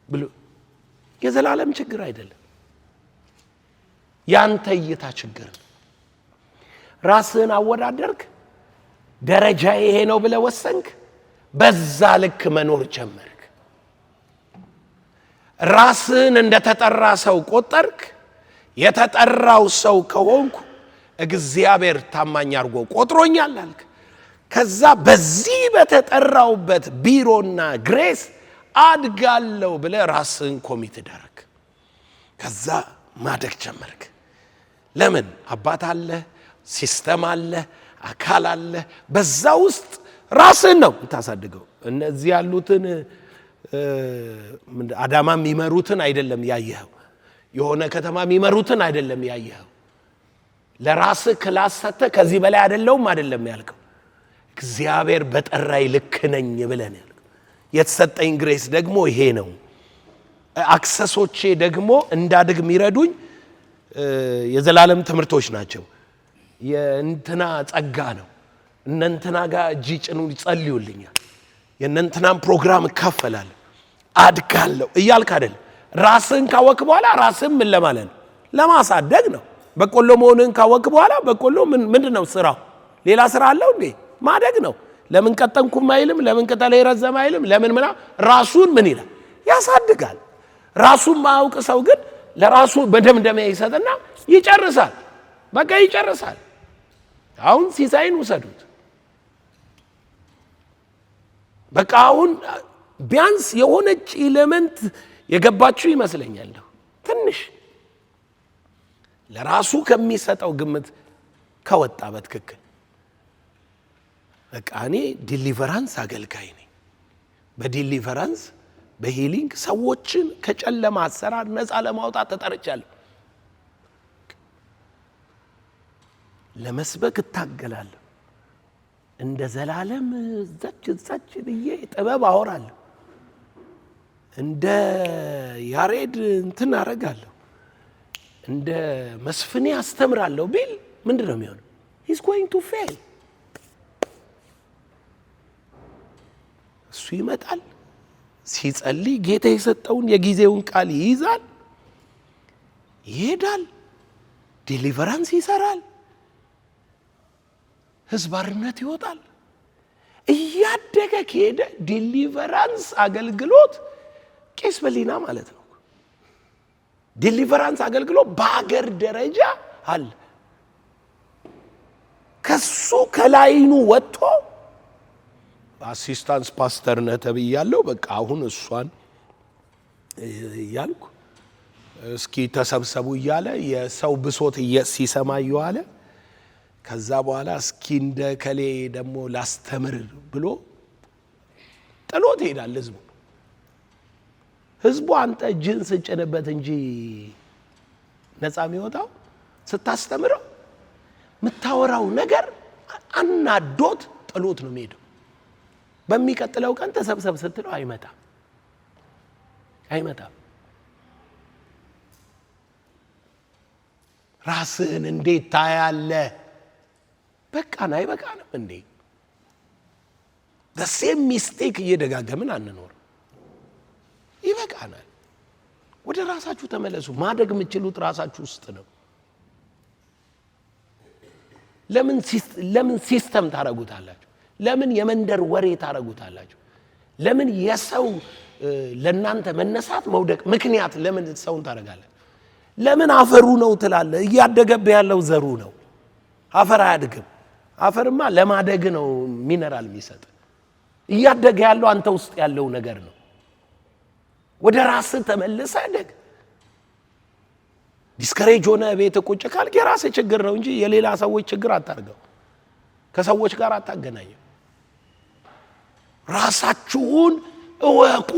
ብሎ የዘላለም ችግር አይደለም፣ ያንተ እይታ ችግር። ራስህን አወዳደርክ፣ ደረጃ ይሄ ነው ብለህ ወሰንክ፣ በዛ ልክ መኖር ጀመርክ። ራስህን እንደተጠራ ሰው ቆጠርክ። የተጠራው ሰው ከሆንኩ እግዚአብሔር ታማኝ አድርጎ ቆጥሮኛል አልክ። ከዛ በዚህ በተጠራውበት ቢሮና ግሬስ አድጋለሁ ብለህ ራስህን ኮሚት አደረክ። ከዛ ማደግ ጀመርክ። ለምን? አባት አለ፣ ሲስተም አለ፣ አካል አለ። በዛ ውስጥ ራስህን ነው የምታሳድገው። እነዚህ ያሉትን አዳማ የሚመሩትን አይደለም ያየኸው፣ የሆነ ከተማ የሚመሩትን አይደለም ያየኸው። ለራስህ ክላስ ሰጥተህ ከዚህ በላይ አይደለም ያልከው። እግዚአብሔር በጠራይ ልክ ነኝ ብለህ ነው ያልከው። የተሰጠኝ ግሬስ ደግሞ ይሄ ነው። አክሰሶቼ ደግሞ እንዳድግ የሚረዱኝ የዘላለም ትምህርቶች ናቸው። የእንትና ጸጋ ነው። እነንትና ጋር እጅ ጭኑ ይጸልዩልኛል፣ የእነንትናም ፕሮግራም እካፈላለሁ፣ አድጋለሁ እያልክ አይደል። ራስህን ካወቅ በኋላ ራስህን ምን ለማለት ነው? ለማሳደግ ነው። በቆሎ መሆንህን ካወቅ በኋላ በቆሎ ምንድነው ስራው? ሌላ ስራ አለው እንዴ? ማደግ ነው። ለምን ቀጠንኩም አይልም፣ ለምን ቅጠሌ ረዘመ አይልም፣ ለምን ራሱን ምን ይላል ያሳድጋል። ራሱን ማያውቅ ሰው ግን ለራሱ በደምደሚያ ይሰጥና ይጨርሳል። በቃ ይጨርሳል። አሁን ሲሳይን ውሰዱት። በቃ አሁን ቢያንስ የሆነች ኤሌመንት የገባችሁ ይመስለኛል። ትንሽ ለራሱ ከሚሰጠው ግምት ከወጣ በትክክል በቃ እኔ ዲሊቨራንስ አገልጋይ ነኝ። በዲሊቨራንስ በሂሊንግ ሰዎችን ከጨለማ አሰራር ነፃ ለማውጣት ተጠርቻለሁ። ለመስበክ እታገላለሁ። እንደ ዘላለም ዘች ብዬ ጥበብ አወራለሁ። እንደ ያሬድ እንትን አረጋለሁ። እንደ መስፍኔ አስተምራለሁ ቢል ምንድነው የሚሆነው? he's going to fail። እሱ ይመጣል ሲጸልይ ጌታ የሰጠውን የጊዜውን ቃል ይይዛል፣ ይሄዳል፣ ዲሊቨራንስ ይሰራል፣ ህዝብ ባርነት ይወጣል። እያደገ ከሄደ ዲሊቨራንስ አገልግሎት ቄስ በሊና ማለት ነው። ዲሊቨራንስ አገልግሎት በአገር ደረጃ አለ። ከሱ ከላይኑ ወጥቶ አሲስታንስ ፓስተርነት ተብያለሁ። በቃ አሁን እሷን እያልኩ እስኪ ተሰብሰቡ እያለ የሰው ብሶት ሲሰማ እየዋለ ከዛ በኋላ እስኪ እንደ ከሌ ደግሞ ላስተምር ብሎ ጥሎት ይሄዳል። ህዝቡ አንተ እጅን ስጭንበት እንጂ ነፃ የሚወጣው ስታስተምረው የምታወራው ነገር አናዶት ጥሎት ነው የሚሄደው። በሚቀጥለው ቀን ተሰብሰብ ስትለው አይመጣም። ራስህን እንዴት ታያለህ? በቃን አይበቃንም እንዴ? በሴም ሚስቴክ እየደጋገምን አንኖር። ይበቃናል። ወደ ራሳችሁ ተመለሱ። ማደግ የምትችሉት ራሳችሁ ውስጥ ነው። ለምን ሲስተም ታረጉታላችሁ? ለምን የመንደር ወሬ ታረጉታላችሁ? ለምን የሰው ለናንተ መነሳት መውደቅ ምክንያት ለምን ሰውን ታረጋለህ? ለምን አፈሩ ነው ትላለህ? እያደገበት ያለው ዘሩ ነው። አፈር አያድግም። አፈርማ ለማደግ ነው ሚነራል የሚሰጥ። እያደገ ያለው አንተ ውስጥ ያለው ነገር ነው። ወደ ራስህ ተመልሰህ አደግ። ዲስከሬጅ ሆነ ቤት ቁጭ ካልክ የራስህ ችግር ነው እንጂ የሌላ ሰዎች ችግር አታርገው። ከሰዎች ጋር አታገናኘው። ራሳችሁን እወቁ።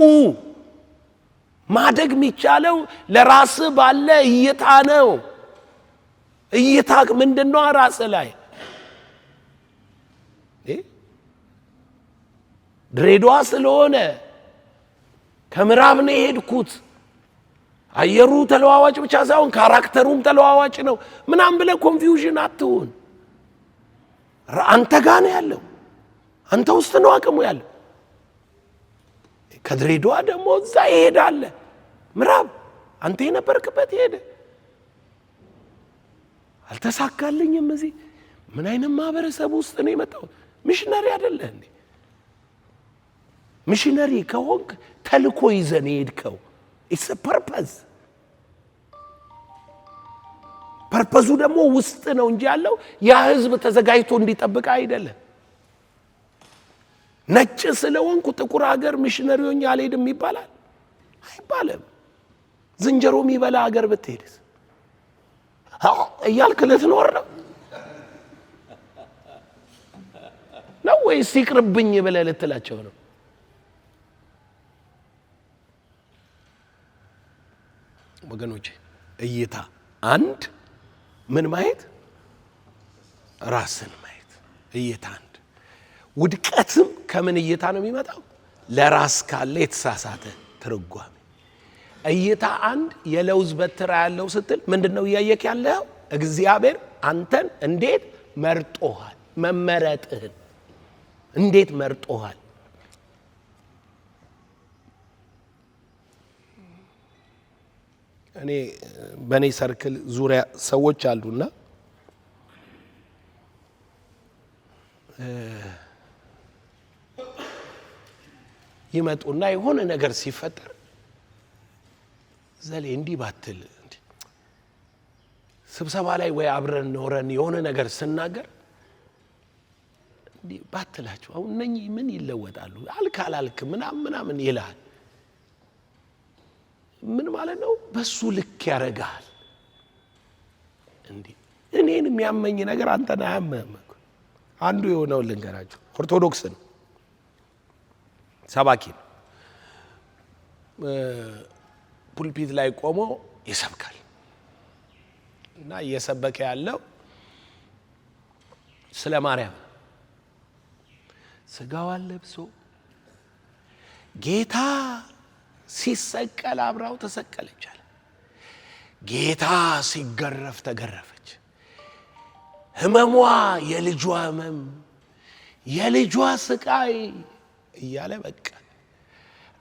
ማደግ የሚቻለው ለራስህ ባለ እይታ ነው። እይታክ ምንድነው? ራስህ ላይ ድሬዳዋ ስለሆነ ከምዕራብ ነው የሄድኩት፣ አየሩ ተለዋዋጭ ብቻ ሳይሆን ካራክተሩም ተለዋዋጭ ነው ምናምን ብለህ ኮንፊውዥን አትሁን። አንተ ጋር ነው ያለው። አንተ ውስጥ ነው አቅሙ ያለው። ከድሬዳዋ ደግሞ እዛ ይሄዳል ምዕራብ፣ አንተ የነበርክበት ይሄደ። አልተሳካልኝም። እዚህ ምን አይነት ማህበረሰብ ውስጥ ነው የመጣው? ሚሽነሪ አይደለህ እንዴ? ሚሽነሪ ከሆንክ ተልኮ ይዘን ሄድከው። ኢትስ ፐርፐዝ። ፐርፐዙ ደግሞ ውስጥ ነው እንጂ ያለው ያ ህዝብ ተዘጋጅቶ እንዲጠብቅ አይደለም። ነጭ ስለሆንኩ ጥቁር ሀገር ሚሽነሪ ሆኜ አልሄድም ይባላል? አይባልም። ዝንጀሮ የሚበላ ሀገር ብትሄድስ እያልክ ልትኖር ነው ወይስ ይቅርብኝ ብለህ ልትላቸው ነው? ወገኖቼ እይታ አንድ ምን ማየት? ራስን ማየት። እይታ አንድ። ውድቀትም ከምን እይታ ነው የሚመጣው? ለራስ ካለ የተሳሳተ ትርጓሜ። እይታ አንድ የለውዝ በትር ያለው ስትል ምንድነው እያየክ ያለው? እግዚአብሔር አንተን እንዴት መርጦሃል? መመረጥህን እንዴት መርጦሃል? እኔ በኔ ሰርክል ዙሪያ ሰዎች አሉና ይመጡና የሆነ ነገር ሲፈጠር ዘሌ እንዲህ ባትል ስብሰባ ላይ ወይ አብረን ኖረን የሆነ ነገር ስናገር እንዲህ ባትላችሁ አሁን እነኚህ ምን ይለወጣሉ አልካላልክ ምናምን ይላል። ምን ማለት ነው? በሱ ልክ ያረጋል። እንዲህ እኔን የሚያመኝ ነገር አንተን አያመህም። አንዱ የሆነው ልንገራችሁ። ኦርቶዶክስ ነው፣ ሰባኪ ነው። ፑልፒት ላይ ቆሞ ይሰብካል እና እየሰበከ ያለው ስለ ማርያም ስጋዋን ለብሶ ጌታ ሲሰቀል አብራው ተሰቀለች አለ። ጌታ ሲገረፍ ተገረፈች። ህመሟ የልጇ ህመም የልጇ ስቃይ እያለ በቃ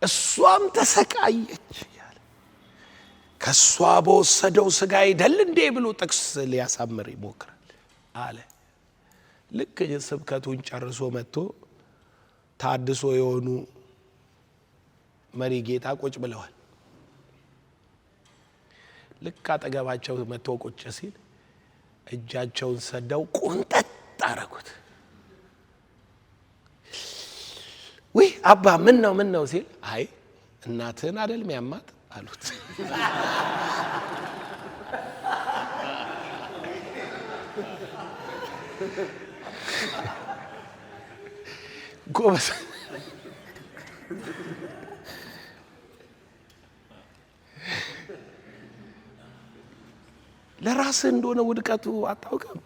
እሷም ተሰቃየች እያለ ከሷ በወሰደው ስጋ አይደል እንዴ ብሎ ጥቅስ ሊያሳምር ይሞክራል አለ። ልክ ስብከቱን ጨርሶ መጥቶ ታድሶ የሆኑ መሪ ጌታ ቁጭ ብለዋል። ልክ አጠገባቸው መጥቶ ቁጭ ሲል እጃቸውን ሰደው ቁንጠጥ አረጉት። ወይ አባ ምን ነው ሲል አይ እናትህን አይደል ሚያማት አሉት። ጎበዝ ለራስህ እንደሆነ ውድቀቱ አታውቅም።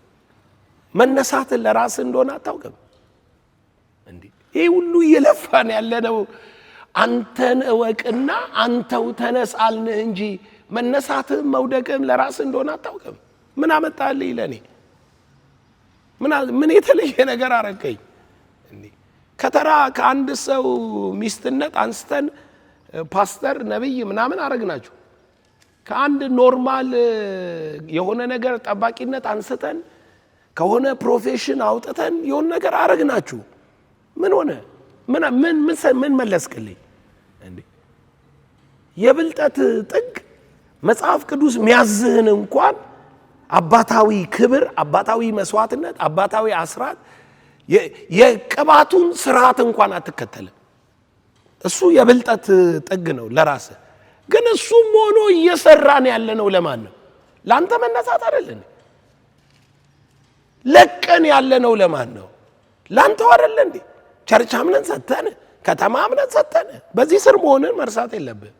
መነሳትን ለራስህ እንደሆነ አታውቅም። እንዴ ይሄ ሁሉ እየለፋን ያለነው አንተን እወቅና አንተው ተነስ አልንህ እንጂ መነሳትም መውደቅም ለራስህ እንደሆነ አታውቅም። ምን አመጣልኝ ለኔ? ምን የተለየ ነገር አረከኝ? እንዴ ከተራ ከአንድ ሰው ሚስትነት አንስተን ፓስተር ነብይ ምናምን አረግናችሁ። ከአንድ ኖርማል የሆነ ነገር ጠባቂነት አንስተን ከሆነ ፕሮፌሽን አውጥተን የሆነ ነገር አረግናችሁ። ምን ሆነ? ምን መለስክልኝ? እንዴ የብልጠት ጥግ መጽሐፍ ቅዱስ ሚያዝህን እንኳን አባታዊ ክብር፣ አባታዊ መስዋዕትነት፣ አባታዊ አስራት የቅባቱን ስርዓት እንኳን አትከተልም። እሱ የብልጠት ጥግ ነው ለራስህ። ግን እሱም ሆኖ እየሰራን ያለነው ለማን ነው? ላንተ መነሳት አይደለም። ለቀን ያለነው ለማን ነው? ላንተው አይደል እንዴ? ቸርች አምነን ሰተን፣ ከተማ አምነን ሰተን፣ በዚህ ስር መሆንን መርሳት የለብህ።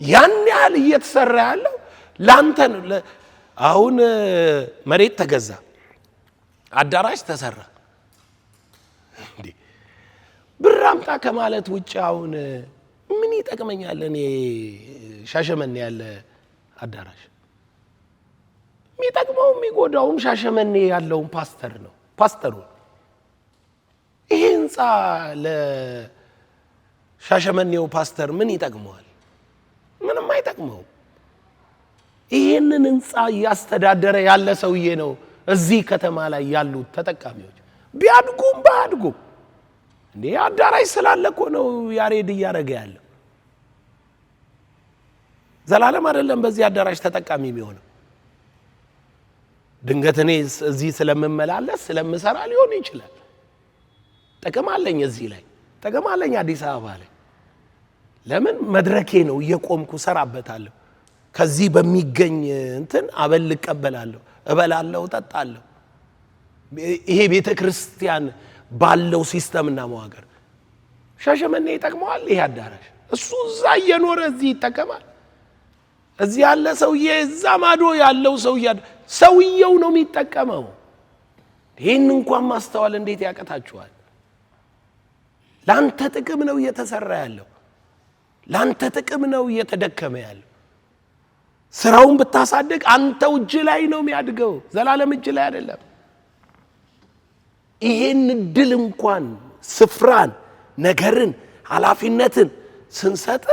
ያን ያህል እየተሰራ ያለው ላንተ ነው። አሁን መሬት ተገዛ፣ አዳራሽ ተሰራ። እንዴ ብር አምጣ ከማለት ውጭ አሁን ምን ይጠቅመኛል? እኔ ሻሸመኔ ያለ አዳራሽ የሚጠቅመው የሚጎዳውም ሻሸመኔ ያለውን ፓስተር ነው። ፓስተሩ ይሄ ህንፃ ለሻሸመኔው ፓስተር ምን ይጠቅመዋል? ምንም አይጠቅመው። ይሄንን ህንፃ እያስተዳደረ ያለ ሰውዬ ነው እዚህ ከተማ ላይ ያሉት ተጠቃሚዎች። ቢያድጉም ባያድጉም እንዴ አዳራሽ ስላለ እኮ ነው ያሬድ እያረገ ያለው። ዘላለም አይደለም በዚህ አዳራሽ ተጠቃሚ የሚሆነው። ድንገት እኔ እዚህ ስለምመላለስ ስለምሰራ ሊሆን ይችላል። ጥቅም አለኝ፣ እዚህ ላይ ጥቅም አለኝ፣ አዲስ አበባ ላይ። ለምን መድረኬ ነው፣ እየቆምኩ ሰራበታለሁ። ከዚህ በሚገኝ እንትን አበል እቀበላለሁ፣ እበላለሁ፣ እጠጣለሁ። ይሄ ቤተ ክርስቲያን ባለው ሲስተምና መዋቅር ሻሸመኔ ይጠቅመዋል። ይሄ አዳራሽ እሱ እዛ እየኖረ እዚህ ይጠቀማል። እዚህ ያለ ሰውዬ እዛ ማዶ ያለው ሰውየው ነው የሚጠቀመው። ይህን እንኳን ማስተዋል እንዴት ያቀታችኋል? ላንተ ጥቅም ነው እየተሰራ ያለው። ላንተ ጥቅም ነው እየተደከመ ያለው። ስራውን ብታሳድግ አንተው እጅ ላይ ነው የሚያድገው፣ ዘላለም እጅ ላይ አይደለም። ይሄን እድል እንኳን ስፍራን፣ ነገርን፣ ኃላፊነትን ስንሰጥ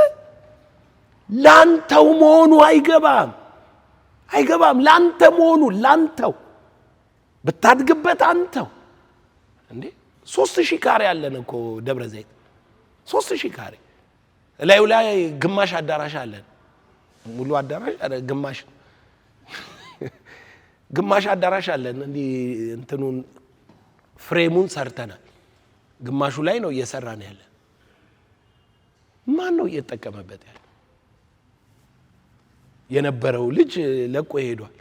ላንተው መሆኑ አይገባም። ላንተ መሆኑ ላንተው ብታድግበት አንተው እንዴ 3000 ካሬ አለን እኮ ደብረ ዘይት 3000 ካሬ ላዩ ላይ ግማሽ አዳራሽ አለን። ሙሉ አዳራሽ ግማሽ አዳራሽ አለን። እንዴ እንትኑን ፍሬሙን ሰርተናል። ግማሹ ላይ ነው እየሰራን ያለ። ማን ነው እየተጠቀመበት ያለ? የነበረው ልጅ ለቆ ሄዷል።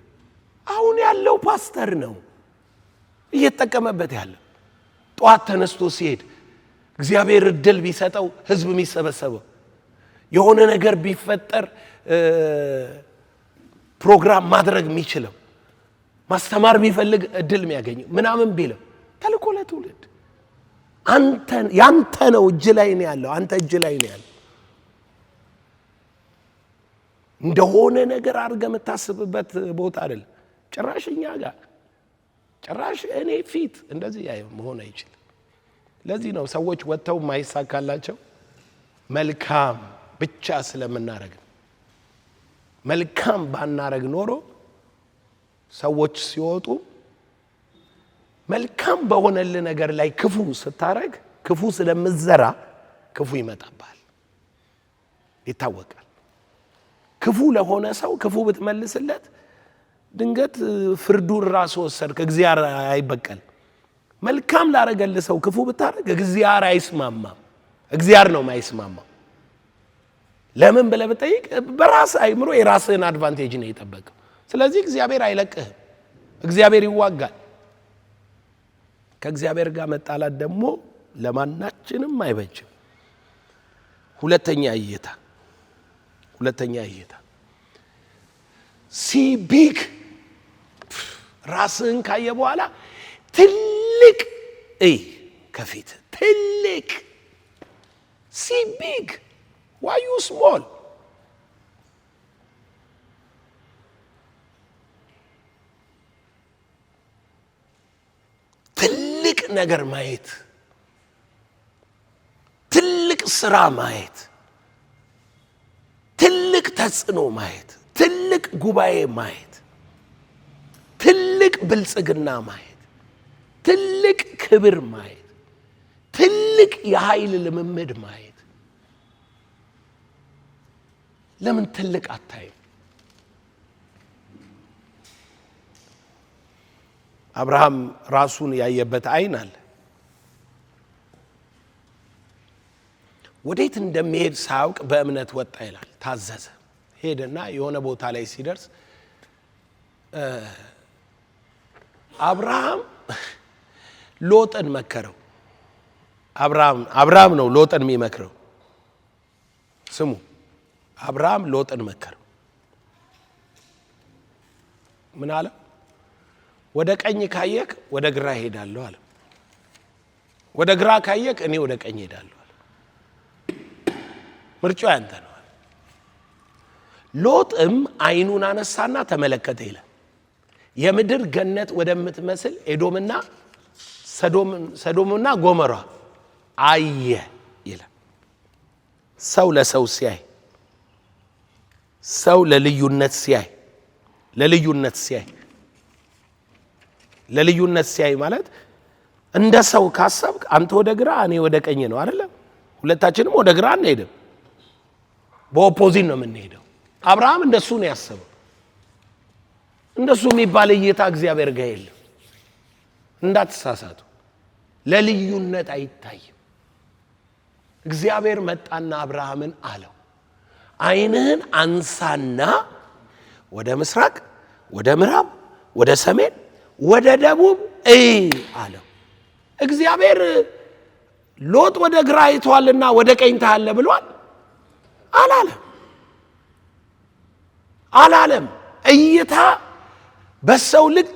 አሁን ያለው ፓስተር ነው እየተጠቀመበት ያለ። ጧት ተነስቶ ሲሄድ እግዚአብሔር እድል ቢሰጠው ህዝብ የሚሰበሰበው የሆነ ነገር ቢፈጠር ፕሮግራም ማድረግ የሚችለው ማስተማር ቢፈልግ እድል የሚያገኘው ምናምን ቢለው ተልኮ ለትውልድ ያንተ ነው እጅ ላይ ነው ያለው። አንተ እጅ ላይ ነው ያለው። እንደሆነ ነገር አድርገህ የምታስብበት ቦታ አይደለም። ጭራሽ እኛ ጋር ጭራሽ እኔ ፊት እንደዚህ መሆን አይችልም። ለዚህ ነው ሰዎች ወጥተው ማይሳካላቸው መልካም ብቻ ስለምናረግ። መልካም ባናረግ ኖሮ ሰዎች ሲወጡ መልካም በሆነል ነገር ላይ ክፉ ስታረግ ክፉ ስለምዘራ ክፉ ይመጣባል፣ ይታወቃል። ክፉ ለሆነ ሰው ክፉ ብትመልስለት ድንገት ፍርዱን ራስ ወሰድክ፣ እግዚአብሔር አይበቀል። መልካም ላረገል ሰው ክፉ ብታረግ እግዚአብሔር አይስማማም። እግዚአብሔር ነው ማይስማማው። ለምን ብለህ ብትጠይቅ በራስ አይምሮ የራስህን አድቫንቴጅ ነው የጠበቀው። ስለዚህ እግዚአብሔር አይለቅህም፣ እግዚአብሔር ይዋጋል። ከእግዚአብሔር ጋር መጣላት ደግሞ ለማናችንም አይበጅም። ሁለተኛ እይታ ሲቢግ ራስህን ካየ በኋላ ትልቅ ከፊት ትልቅ ሲቢግ why you small? ትልቅ ነገር ማየት፣ ትልቅ ስራ ማየት፣ ትልቅ ተጽዕኖ ማየት፣ ትልቅ ጉባኤ ማየት፣ ትልቅ ብልጽግና ማየት፣ ትልቅ ክብር ማየት፣ ትልቅ የኃይል ልምምድ ማየት። ለምን ትልቅ አታይም? አብርሃም ራሱን ያየበት አይን አለ። ወዴት እንደሚሄድ ሳያውቅ በእምነት ወጣ ይላል። ታዘዘ፣ ሄደና የሆነ ቦታ ላይ ሲደርስ አብርሃም ሎጥን መከረው። አብርሃም ነው ሎጥን የሚመክረው። ስሙ፣ አብርሃም ሎጥን መከረው። ምን አለ? ወደ ቀኝ ካየክ ወደ ግራ ሄዳለሁ አለ። ወደ ግራ ካየክ እኔ ወደ ቀኝ ሄዳለሁ አለ። ምርጫው ያንተ ነው አለ። ሎጥም አይኑን አነሳና ተመለከተ ይላል። የምድር ገነት ወደምትመስል ኤዶምና ሰዶምና ጎሞራ አየ ይላል። ሰው ለሰው ሲያይ፣ ሰው ለልዩነት ሲያይ ማለት እንደ ሰው ካሰብክ አንተ ወደ ግራ እኔ ወደ ቀኝ ነው አይደለም። ሁለታችንም ወደ ግራ አንሄድም፣ በኦፖዚት ነው የምንሄደው። አብርሃም እንደሱ ነው ያሰበው። እንደሱ የሚባል እይታ እግዚአብሔር ጋር የለም። እንዳትሳሳቱ፣ ለልዩነት አይታይም። እግዚአብሔር መጣና አብርሃምን አለው፣ አይንህን አንሳና ወደ ምስራቅ፣ ወደ ምዕራብ፣ ወደ ሰሜን፣ ወደ ደቡብ አለው። እግዚአብሔር ሎጥ ወደ ግራ አይቷልና ወደ ቀኝ ታያለ ብሏል አላለም። እይታ በሰው ልክ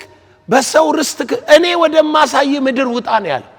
በሰው ርስት እኔ ወደማሳይ ምድር ውጣ ነው ያለው።